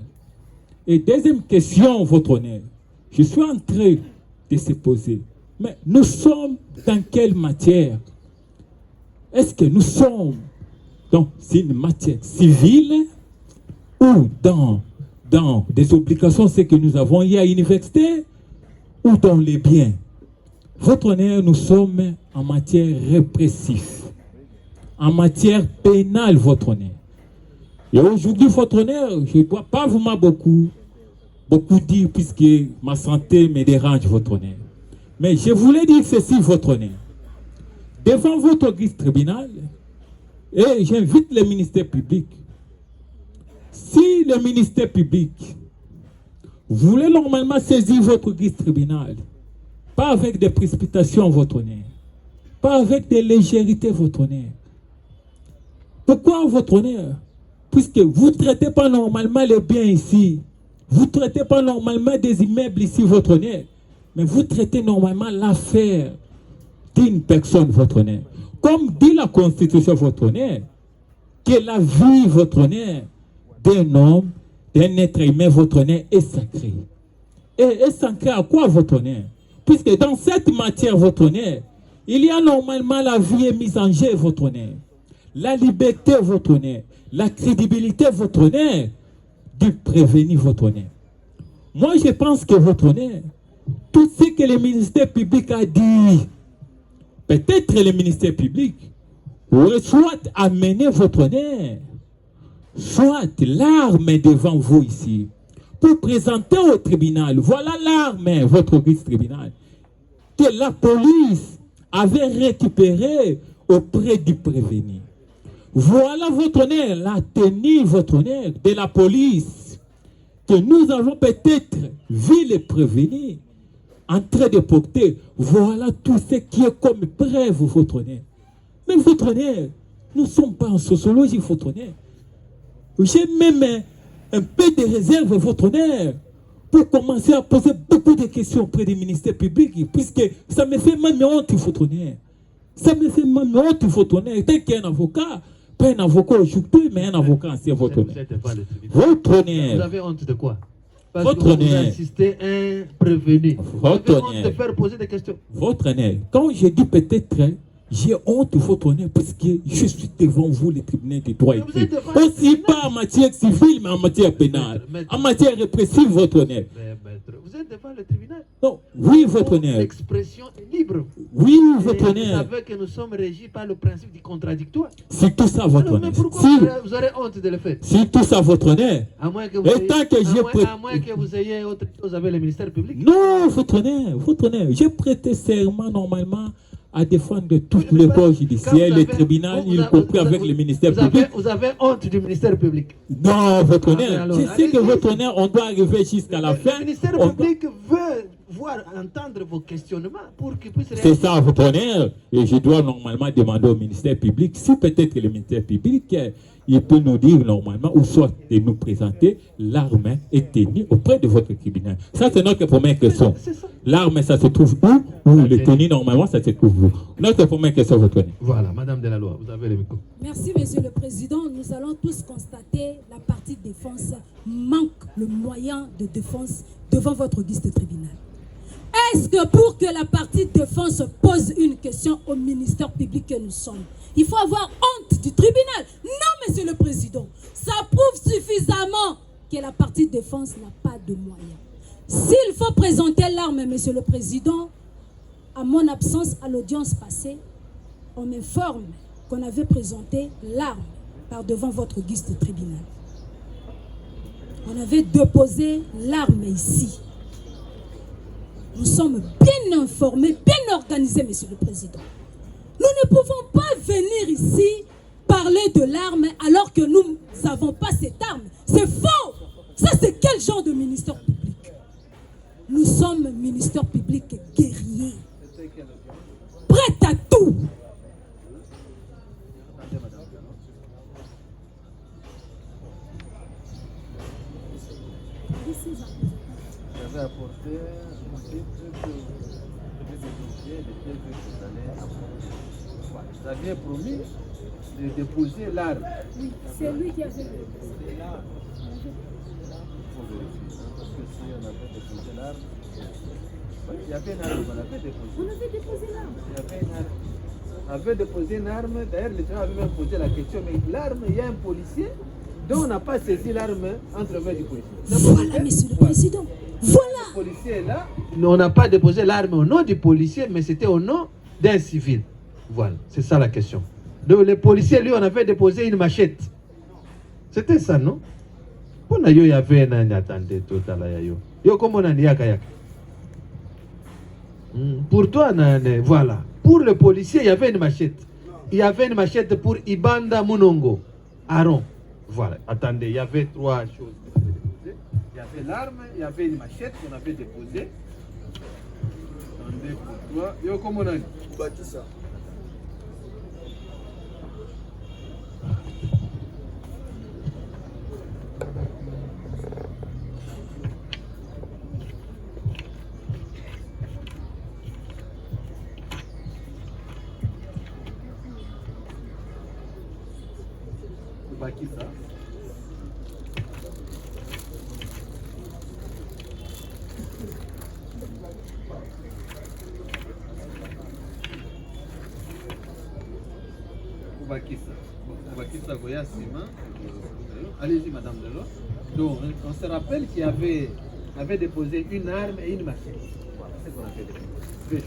Et deuxième question, votre honneur, je suis en train de se poser. Mais nous sommes dans quelle matière? Est-ce que nous sommes dans une matière civile ou dans des obligations, ce que nous avons ici à l'université, ou dans les biens? Votre honneur, nous sommes en matière répressive, en matière pénale, votre honneur. Et aujourd'hui, votre honneur, je ne dois pas vous beaucoup dire, puisque ma santé me dérange, votre honneur. Mais je voulais dire ceci, votre honneur. Devant votre auguste tribunal, et j'invite le ministère public, si le ministère public voulait normalement saisir votre auguste tribunal, pas avec des précipitations, votre honneur, pas avec des légérités, votre honneur. Pourquoi, votre honneur? Puisque vous ne traitez pas normalement les biens ici, vous ne traitez pas normalement des immeubles ici, votre honneur, mais vous traitez normalement l'affaire d'une personne, votre honneur. Comme dit la Constitution, votre honneur, que la vie, votre honneur, d'un homme, d'un être humain, votre honneur, est sacrée. Et est sacrée à quoi, votre honneur? Puisque dans cette matière, votre honneur, il y a normalement la vie est mise en jeu, votre honneur. La liberté, votre honneur. La crédibilité, votre honneur, du prévenu, votre honneur. Moi, je pense que, votre honneur, tout ce que le ministère public a dit, peut-être le ministère public aurait soit amené votre honneur, soit l'arme devant vous ici, pour présenter au tribunal. Voilà l'arme, votre auguste tribunal, que la police avait récupéré auprès du prévenu. Voilà, votre honneur, la tenue, votre honneur, de la police, que nous avons peut-être vu les prévenus en train de porter. Voilà tout ce qui est comme preuve, votre honneur. Mais votre honneur, nous ne sommes pas en sociologie, votre honneur. J'ai même un peu de réserve, votre honneur, pour commencer à poser beaucoup de questions auprès du ministère public, puisque ça me fait même honte, votre honneur. Ça me fait même honte, votre honneur. Tant qu'il y a un avocat, pas un avocat aujourd'hui, mais un avocat ancien, votre honneur. Votre honneur. Vous avez honte de quoi? Parce Votre que vous honneur. assistez un prévenu. Votre Vous avez honte honneur. de faire poser des questions. Votre honneur, quand j'ai dit peut-être, j'ai honte de votre honneur parce que je suis devant vous, les tribunaux des droits et Mais vous êtes titres. devant Aussi pas en matière civile, mais en matière pénale. Maître. En matière répressive, votre honneur. Mais, maître, vous êtes devant le tribunal. Non, oui, votre honneur. L'expression est libre. Oui, Et votre vous honneur. savez que nous sommes régis par le principe du contradictoire. C'est tout ça, votre Alors, mais honneur. pourquoi Si, vous aurez honte de le faire? c'est tout ça, votre honneur. À moins que vous Et ayez, tant que j'ai à moins que vous ayez autre chose avec le ministère public. Non, votre honneur. J'ai prêté serment normalement à défendre tout le corps judiciaire, les tribunaux, y compris avec le ministère public. Vous avez honte du ministère public. Non, votre honneur. alors, Je sais que allez-y. votre honneur, on doit arriver jusqu'à la fin. Le ministère On public veut voir, entendre vos questionnements pour qu'il puisse C'est réagir. ça, votre honneur. Et je dois normalement demander au ministère public, si peut-être le ministère public, il peut nous dire normalement, ou soit de nous présenter, l'arme est tenue auprès de votre tribunal. Ça, c'est notre première question. L'arme, ça se trouve où? Ou le tenue, normalement, ça se trouve où? Notre première question, votre honneur. Voilà, Madame de la Loi, vous avez le micro. Merci, Monsieur le Président. Nous allons tous constater la partie défense manque le moyen de défense devant votre guiste tribunal. Est-ce que pour que la partie défense pose une question au ministère public que nous sommes, il faut avoir honte du tribunal? Non, Monsieur le Président. Ça prouve suffisamment que la partie défense n'a pas de moyens. S'il faut présenter l'arme, Monsieur le Président, à mon absence à l'audience passée, on m'informe qu'on avait présenté l'arme par devant votre guiste tribunal. On avait déposé l'arme ici. Nous sommes bien informés, bien organisés, Monsieur le Président. Nous ne pouvons pas venir ici parler de l'arme alors que nous n'avons pas cette arme. C'est faux. Ça, c'est quel genre de ministère public? Nous sommes ministère public guerrier, prêt à tout. J'avais apporté un titre que je vais déposer lesquels vous allez apporter. Voilà. Vous aviez promis de déposer l'arme. Oui, c'est lui qui a fait. Il faut vérifier, hein, parce que si on avait déposé l'arme, il y avait une arme qu'on avait déposée. On avait déposé l'arme. Il y avait une arme. On avait déposé une arme, d'ailleurs les gens avaient même posé la question, mais l'arme, il y a un policier dont on n'a pas saisi l'arme entre mains du policier. Voilà, Monsieur le Président. Voilà. Le policier est là. On n'a pas déposé l'arme au nom du policier, mais c'était au nom d'un civil. Voilà, c'est ça la question. Donc, le policier, lui, on avait déposé une machette. C'était ça, non? Pour nous, il y avait un attendez tout à l'heure. Yo, comment on a dit yaka. Pour toi, voilà. Pour le policier, il y avait une machette. Il y avait une machette pour Ibanda Munongo, Aaron. Voilà, attendez, il y avait trois choses. Il y avait l'arme, il y avait une machette qu'on avait déposée. Attendez pour toi. Yo, comment on a dit? ça. Bakissa. Bakissa Goya Sima. Allez-y, Madame Delors. Donc, on se rappelle qu'il avait déposé une arme et une machette. Voilà, c'est ce qu'on avait déposé.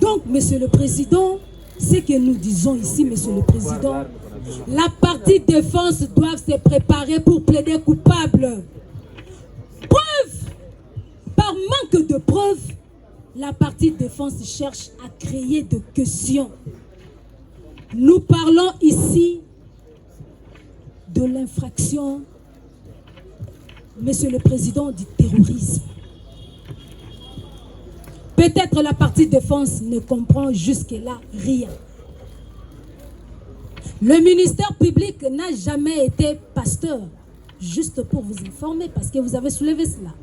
Donc, Monsieur le Président, ce que nous disons ici, Monsieur le Président, la partie défense doit se préparer pour plaider coupable. Preuve, par manque de preuves, la partie défense cherche à créer des questions. Nous parlons ici de l'infraction, Monsieur le Président, du terrorisme. Peut-être la partie défense ne comprend jusque-là rien. Le ministère public n'a jamais été pasteur, juste pour vous informer, parce que vous avez soulevé cela.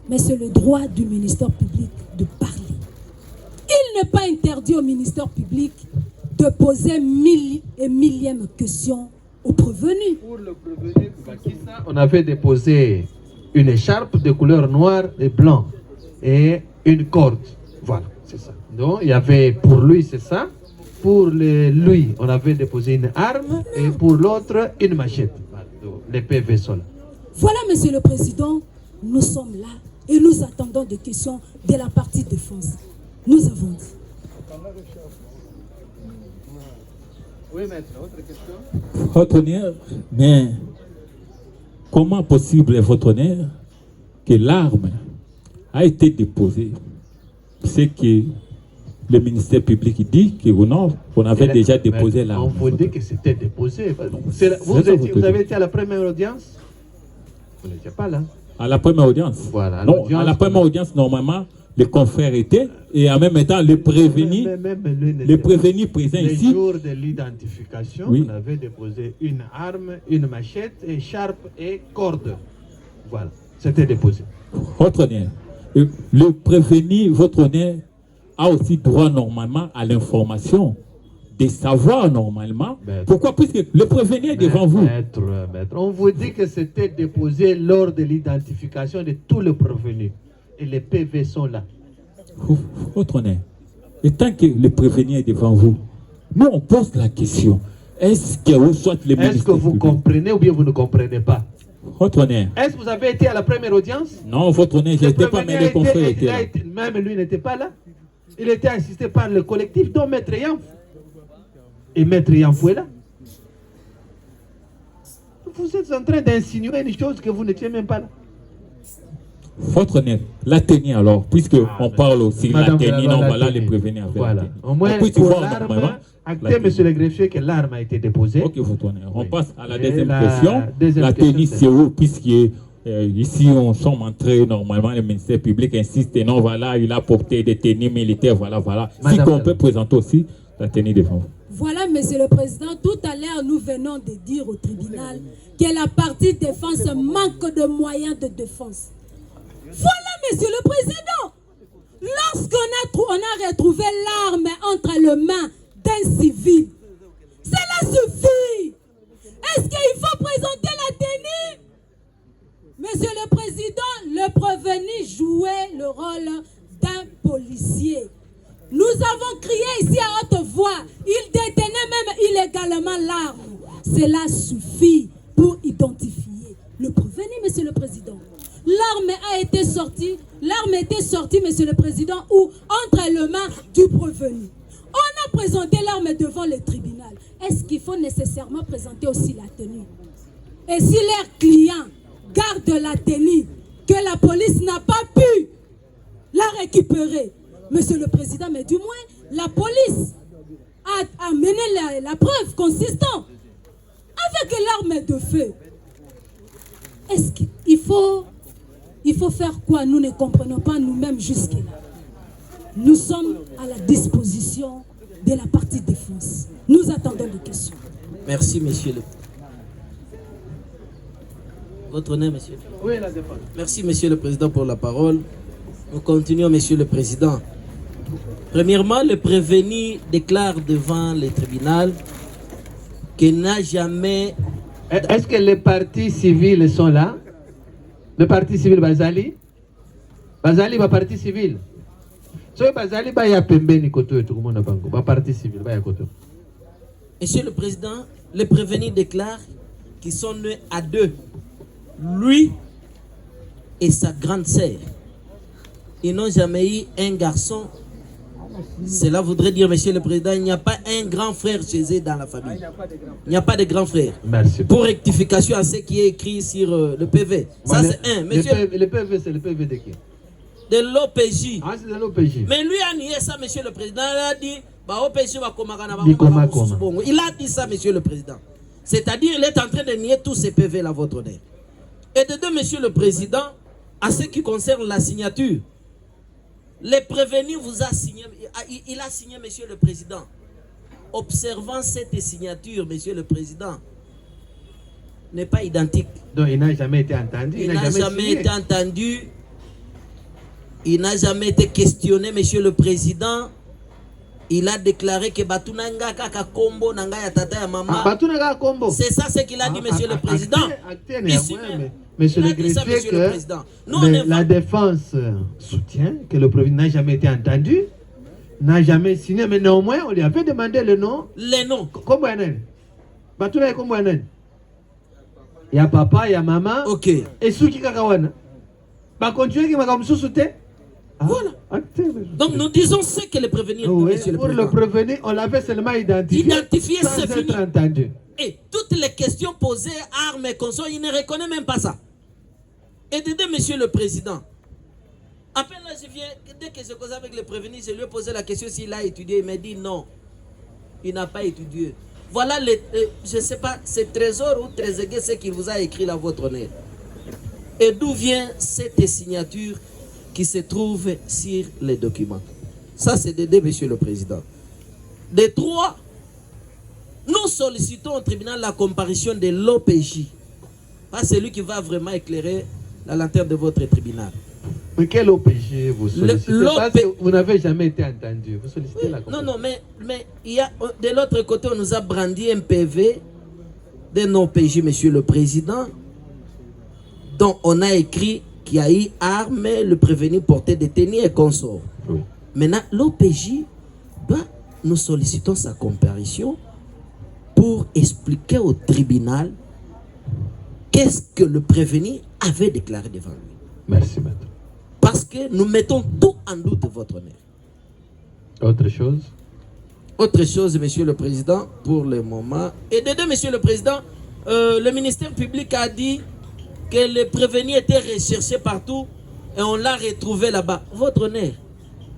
Mais c'est le droit du ministère public de parler. Il n'est pas interdit au ministère public de poser mille et millième questions aux prévenus. Pour le prévenu, On avait déposé une écharpe de couleur noire et blanc et une corde. Voilà, c'est ça. Donc, il y avait pour lui, c'est ça. Pour lui, on avait déposé une arme et pour l'autre, une machette. Les PV sont là. Voilà, Monsieur le Président, nous sommes là et nous attendons des questions de la partie défense. Nous avons dit. Oui, maître, autre question. Votre honneur, mais comment possible, votre honneur, que l'arme a été déposée? C'est que le ministère public dit que non, on avait déjà déposé l'arme. On vous dit que c'était déposé. Vous avez été à la première audience? Vous n'étiez pas là. À la première audience? Voilà. Non, à la première audience, normalement, les confrères étaient, et en même temps, les prévenus présents ici. Le jour de l'identification, oui. On avait déposé une arme, une machette, écharpe et corde. Voilà, c'était déposé. Votre honneur, le prévenu, votre honneur, a aussi droit normalement à l'information, de savoir normalement. Maître. Pourquoi? Puisque le prévenu est devant vous. Maître, on vous dit que c'était déposé lors de l'identification de tous les prévenus. Et les PV sont là. Votre honneur, et tant que le prévenu est devant vous, nous on pose la question. Est-ce que vous soit les ministres? Est-ce que vous comprenez ou bien vous ne comprenez pas? Votre honneur. Est-ce que vous avez été à la première audience? Non, votre honneur, je n'étais pas, mais les confrères étaient là. Même lui n'était pas là. Il était assisté par le collectif, dont Maître Yanf. Et Maître Yanf est là. Vous êtes en train d'insinuer une chose que vous n'étiez même pas là. Votre honneur, la tenue alors, puisque on parle aussi de la tenue, non, voilà les prévenir. Voilà. Au moins, pour l'arme, actez, monsieur le greffier, que l'arme a été déposée. Ok, votre honneur. On passe à la deuxième question. La tenue, c'est où, puisque ici, on sommes entrés normalement, le ministère public insiste, et non, voilà, il a porté des tenues militaires, voilà, voilà. Si on peut présenter aussi la tenue devant vous. Voilà, Monsieur le Président, tout à l'heure, nous venons de dire au tribunal que la partie défense manque de moyens de défense. Voilà, Monsieur le Président, lorsqu'on a retrouvé l'arme entre les mains d'un civil, cela suffit. Est-ce qu'il faut présenter la tenue? Monsieur le Président, le prévenu jouait le rôle d'un policier. Nous avons crié ici à haute voix. Il détenait même illégalement l'arme. Cela suffit pour identifier le prévenu, Monsieur le Président. L'arme a été sortie. L'arme était sortie, Monsieur le Président, ou entre les mains du prévenu. On a présenté l'arme devant le tribunal. Est-ce qu'il faut nécessairement présenter aussi la tenue? Et si leur client garde la tenue, que la police n'a pas pu la récupérer, Monsieur le Président, mais du moins, la police a amené la preuve consistante avec l'arme de feu. Est-ce qu'il faut faire quoi? Nous ne comprenons pas nous-mêmes jusque-là. Nous sommes à la disposition de la partie défense. Nous attendons des questions. Merci, monsieur le... Votre honneur, monsieur. Oui, la défense. Merci, monsieur le Président, pour la parole. Nous continuons, monsieur le Président. Premièrement, le prévenu déclare devant le tribunal qu'il n'a jamais... Est-ce que les partis civils sont là? Le parti civil Bazali? Bazali va parti civil. So Bazali ba ya pembeni koto tout le monde bango. Ba parti civil ba ya koto. Monsieur le Président, le prévenu déclare qu'ils sont nés à deux. Lui et sa grande sœur. Ils n'ont jamais eu un garçon. Cela voudrait dire, Monsieur le Président, il n'y a pas un grand frère chez eux dans la famille. Il n'y a pas de grand frère. Merci. Pour rectification à ce qui est écrit sur le PV. Ça, c'est un. Monsieur... Le PV, c'est le PV de qui? De l'OPJ. Ah, c'est de l'OPJ. Mais lui a nié ça, Monsieur le Président. Il a dit, il a dit ça, Monsieur le Président. C'est-à-dire, il est en train de nier tous ces PV là, votre honneur. Et de deux, Monsieur le Président, à ce qui concerne la signature, le prévenu vous a signé, il a signé, Monsieur le Président. Observant cette signature, Monsieur le Président, n'est pas identique. Donc il n'a jamais été entendu. Il n'a jamais été entendu. Il n'a jamais été questionné, Monsieur le Président. Il a déclaré que Batunanga Kaka Kombo Nanga ya tata ya maman. Batunanga Kombo. C'est ça ce qu'il a dit, Monsieur le Président. Monsieur Il le a dit ça, greffier, monsieur le que président. Nous, on est la défense soutient que le prévenu n'a jamais été entendu, n'a jamais signé, mais néanmoins, on lui avait demandé le nom. Les noms. Comment il y a comment il y a papa, il y a maman. Ok. Et ceux qui kakawana. Bah, continuez qui m'a comme sous-souté. Voilà. Donc nous disons ce que le prévenu oui, monsieur le pour président. le prévenir, on l'avait seulement identifié c'est sans fini. être entendu. Et toutes les questions posées, armes et consorts, il ne reconnaît même pas ça. Et de monsieur le président, à peine là je viens, dès que je cause avec le prévenu, je lui ai posé la question s'il a étudié. Il m'a dit non, il n'a pas étudié. Voilà, je ne sais pas, c'est Trésor ou Tréségué, ce qu'il vous a écrit là, votre honneur. Et d'où vient cette signature qui se trouve sur les documents? Ça, c'est de monsieur le président. De 3, nous sollicitons au tribunal la comparution de l'OPJ. Pas celui qui va vraiment éclairer la lanterne de votre tribunal. Mais quel OPJ vous sollicitez? Parce que vous n'avez jamais été entendu. Vous sollicitez la comparution. Non, mais il y a, de l'autre côté, on nous a brandi un PV d'un OPJ, monsieur le président, dont on a écrit qu'il y a eu armes, le prévenu porté détenu et consort. Oui. Maintenant, l'OPJ, nous sollicitons sa comparution pour expliquer au tribunal qu'est-ce que le prévenu avait déclaré devant lui. Merci, maître. Parce que nous mettons tout en doute, votre honneur. Autre chose? Autre chose, monsieur le président, pour le moment. Et de deux, monsieur le président, le ministère public a dit que le prévenu était recherché partout et on l'a retrouvé là-bas. Votre honneur,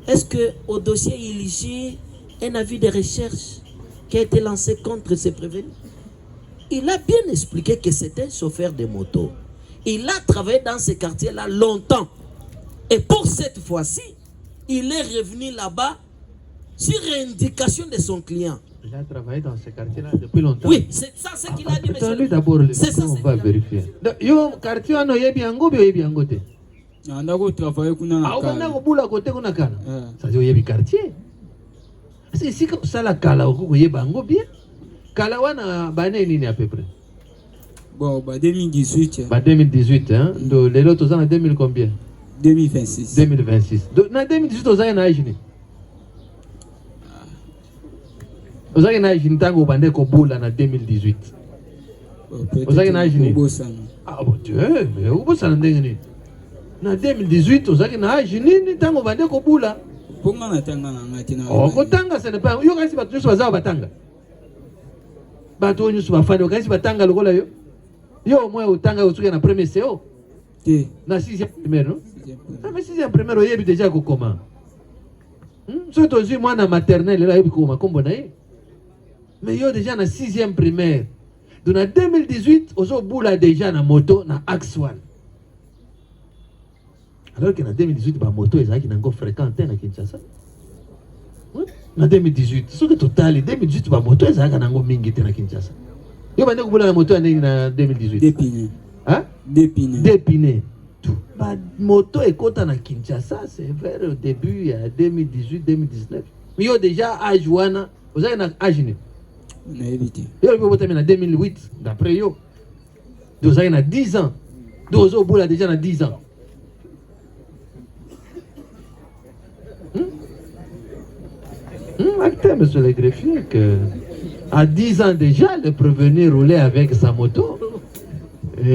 est-ce qu'au dossier il y a un avis de recherche qui a été lancé contre ce prévenu? Il a bien expliqué que c'était un chauffeur de moto. Il a travaillé dans ce quartier-là longtemps. Et pour cette fois-ci, il est revenu là-bas sur indication de son client. Il a travaillé dans ce quartier-là depuis longtemps. Oui, c'est ça ce qu'il a dit, monsieur. Attends-lui d'abord, c'est ça, on va vérifier. Yo, quartier, on a yebiango, yebiango te. On a travaillé qu'on a. Ah, on a boula côté qu'on a kana. Ça dit yebi quartier. C'est ici que ça la kala, on yebango bien. Kala wana bané nini à peu près. Bon, bah 2018. Bah 2018, hein. Donc les autres en 2000 combien? 2026. 2026. Donc en 2018 aux ans âge ni. Aux ans âge ni tango bande ko boula na 2018. Aux ans âge ni. Ah bon Dieu, mais où ça ndenge ni? Na 2018 aux ans âge ni tango bande ko boula. Ponga na tanga na ngati na. Oh ko tanga ce n'est pas. Yo kasi batu nyuso bazaba batanga. Batu nyuso bafanya kasi batanga lokola yo. Yo moi utanga usuke na premier CO. Na 6e primaire, non? Ah, mais 6e primaire, il y a déjà comment? Surtout aujourd'hui, moi, dans maternelle, là, il y a comment? Mais il y a déjà dans 6e primaire. Donc, en 2018, on a déjà dans moto, dans Axe 1. Alors que en 2018, la moto, ils ont fréquenté dans Kinshasa. En 2018, ce que total, 2018, la moto, ils ont mingi dans Kinshasa. Il y a une moto en 2018. Dépiné. Hein? Dépiné. Dépiné. Tout. Bah, moto et côté à Kinshasa, c'est vers le début, il y a 2018-2019. Mais il y a déjà âge, vous avez un âge. On a évité. Il y a en 2008, d'après yo. Vous avez 10 ans. Vous avez déjà 10 ans. Acteur, monsieur le greffier, que à 10 ans déjà, le prévenu roulait avec sa moto.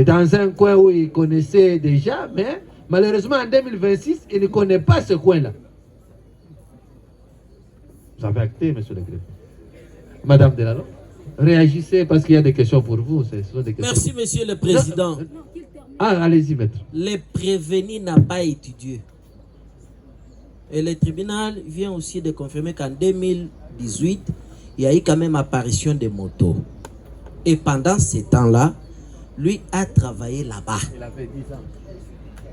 Dans un coin où il connaissait déjà, mais malheureusement en 2026, il ne connaît pas ce coin-là. Vous avez acté, monsieur le greffier. Madame Delalo, réagissez parce qu'il y a des questions pour vous. Ce sont des questions. Merci, monsieur le président. Ah, allez-y, maître. Le prévenu n'a pas étudié. Et le tribunal vient aussi de confirmer qu'en 2018, il y a eu quand même apparition de motos. Et pendant ce temps-là, lui a travaillé là-bas. Il avait 10 ans.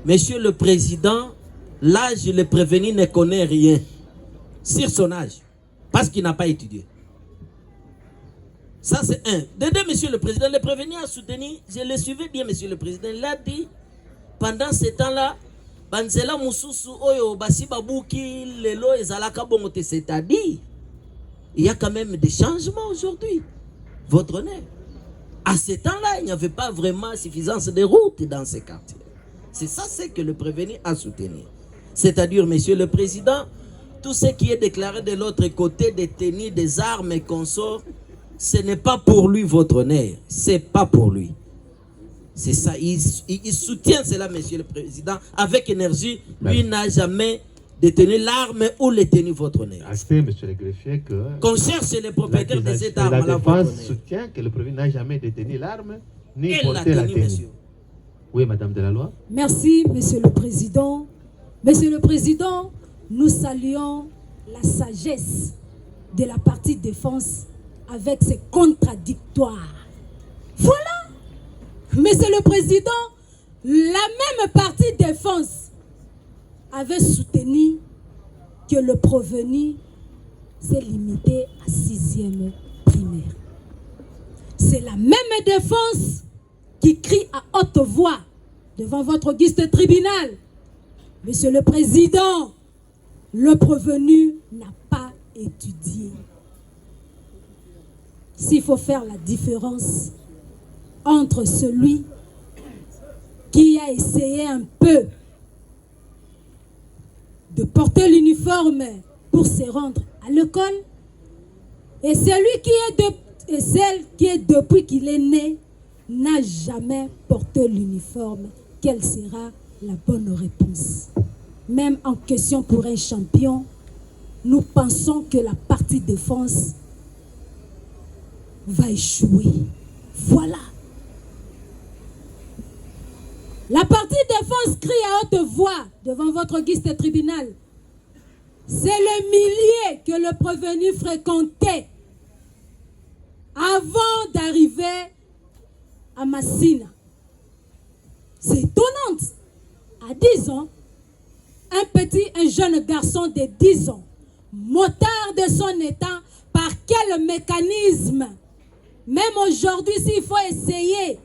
Monsieur le président, l'âge, le prévenu ne connaît rien sur son âge, parce qu'il n'a pas étudié. Ça, c'est un. De deux, monsieur le président, le prévenu a soutenu, je le suivais bien, monsieur le président, il a dit, pendant ce temps-là, Banzela Moussousou, Oyo, Basi Babouki, Lelo, Ezalaka Bongote, c'est-à-dire, il y a quand même des changements aujourd'hui. Votre honneur. À ce temps-là, il n'y avait pas vraiment suffisance de routes dans ces quartiers. C'est ça ce que le prévenu a soutenu. C'est-à-dire, Monsieur le Président, tout ce qui est déclaré de l'autre côté, des tenues, des armes et consorts, ce n'est pas pour lui votre honneur. C'est pas pour lui. C'est ça. Il soutient cela, Monsieur le Président, avec énergie. Lui n'a jamais détenu l'arme ou détenu votre honneur. Actez, Monsieur le greffier, que qu'on cherche les propriétaires de cette arme. La défense soutient que le prévenu n'a jamais détenu l'arme ni porté la tenue. Oui, Madame de la Loi. Merci, Monsieur le Président. Monsieur le Président, nous saluons la sagesse de la partie défense avec ses contradictoires. Voilà. Monsieur le Président, la même partie défense avait soutenu que le prévenu s'est limité à 6e primaire. C'est la même défense qui crie à haute voix devant votre auguste tribunal. Monsieur le Président, le prévenu n'a pas étudié. S'il faut faire la différence entre celui qui a essayé un peu de porter l'uniforme pour se rendre à l'école et celui et celle qui est depuis qu'il est né n'a jamais porté l'uniforme, quelle sera la bonne réponse? Même en question pour un champion, nous pensons que la partie défense va échouer. Voilà. La partie défense crie à haute voix devant votre auguste tribunal. C'est le millier que le prévenu fréquentait avant d'arriver à Massina. C'est étonnant. À 10 ans, un jeune garçon de 10 ans, motard de son état, par quel mécanisme? Même aujourd'hui, s'il faut essayer,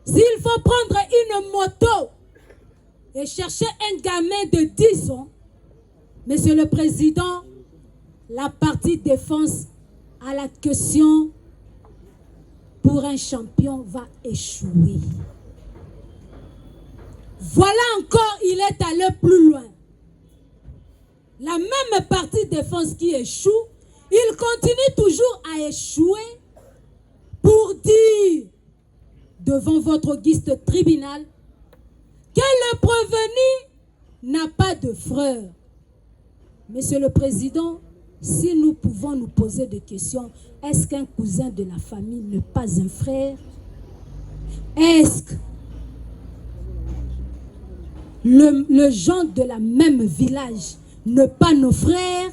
s'il faut prendre une moto et chercher un gamin de 10 ans, Monsieur le Président, la partie défense à la question pour un champion va échouer. Voilà encore, il est allé plus loin. La même partie défense qui échoue, il continue toujours à échouer pour dire devant votre auguste tribunal que le prévenu n'a pas de frère. Monsieur le Président, si nous pouvons nous poser des questions, est-ce qu'un cousin de la famille n'est pas un frère? Est-ce que le gens de la même village n'est pas nos frères?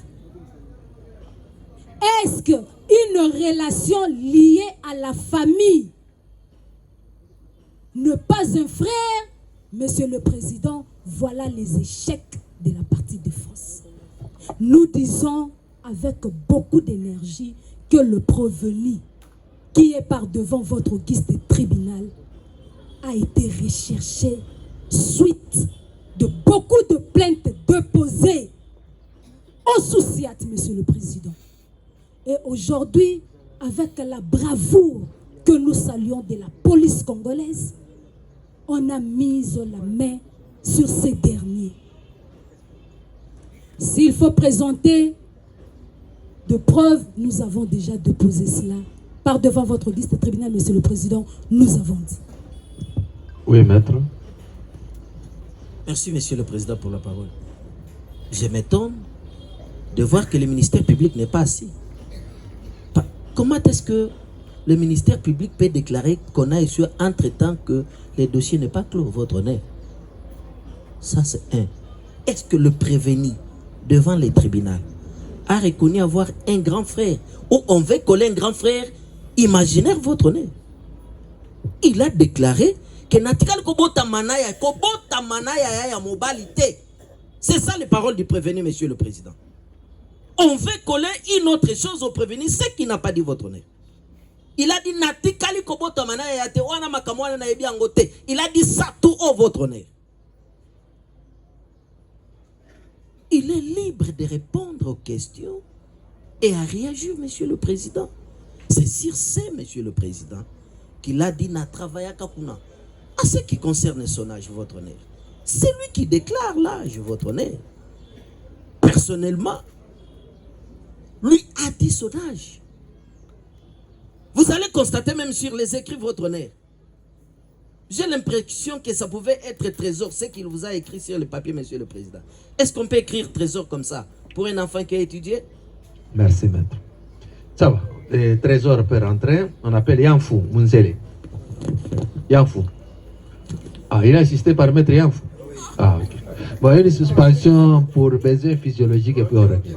Est-ce qu'une relation liée à la famille n'est pas un frère? Monsieur le Président, voilà les échecs de la partie défense. Nous disons avec beaucoup d'énergie que le prévenu qui est par devant votre auguste tribunal a été recherché suite de beaucoup de plaintes déposées au Souciat, Monsieur le Président. Et aujourd'hui, avec la bravoure que nous saluons de la police congolaise, on a mis la main sur ces derniers. S'il faut présenter de preuves, nous avons déjà déposé cela. Par devant votre auguste tribunal, Monsieur le Président, nous avons dit. Oui, maître. Merci, Monsieur le Président, pour la parole. Je m'étonne de voir que le ministère public n'est pas assis. Comment est-ce que le ministère public peut déclarer qu'on a échoué entre-temps que le dossier n'est pas clos, votre honneur? Ça, c'est un. Est-ce que le prévenu devant les tribunaux a reconnu avoir un grand frère ou on veut coller un grand frère imaginaire, votre honneur? Il a déclaré que natikal kobota manaya ya mobilité. C'est ça les paroles du prévenu, Monsieur le Président. On veut coller une autre chose au prévenu, ce qui n'a pas dit votre honneur. Il a dit natikali kobota manaya ya te wana makamwana na yebi angote. Il a dit ça tout au votre honneur. Il est libre de répondre aux questions et à réagir, Monsieur le Président. C'est sur ce, Monsieur le Président, qu'il a dit n'a travaillé à Kakuna. À ce qui concerne son âge, votre honneur, c'est lui qui déclare l'âge, votre honneur. Personnellement, lui a dit son âge. Vous allez constater même sur les écrits, votre honneur. J'ai l'impression que ça pouvait être trésor, ce qu'il vous a écrit sur le papier, monsieur le président. Est-ce qu'on peut écrire trésor comme ça pour un enfant qui a étudié? Merci, maître. Ça va. Le trésor peut rentrer. On appelle Yanfou, Munzele. Yanfou. Ah, il est assisté par maître Yanfou. Ah, ok. Bon, une suspension pour besoin physiologique et puis on revient.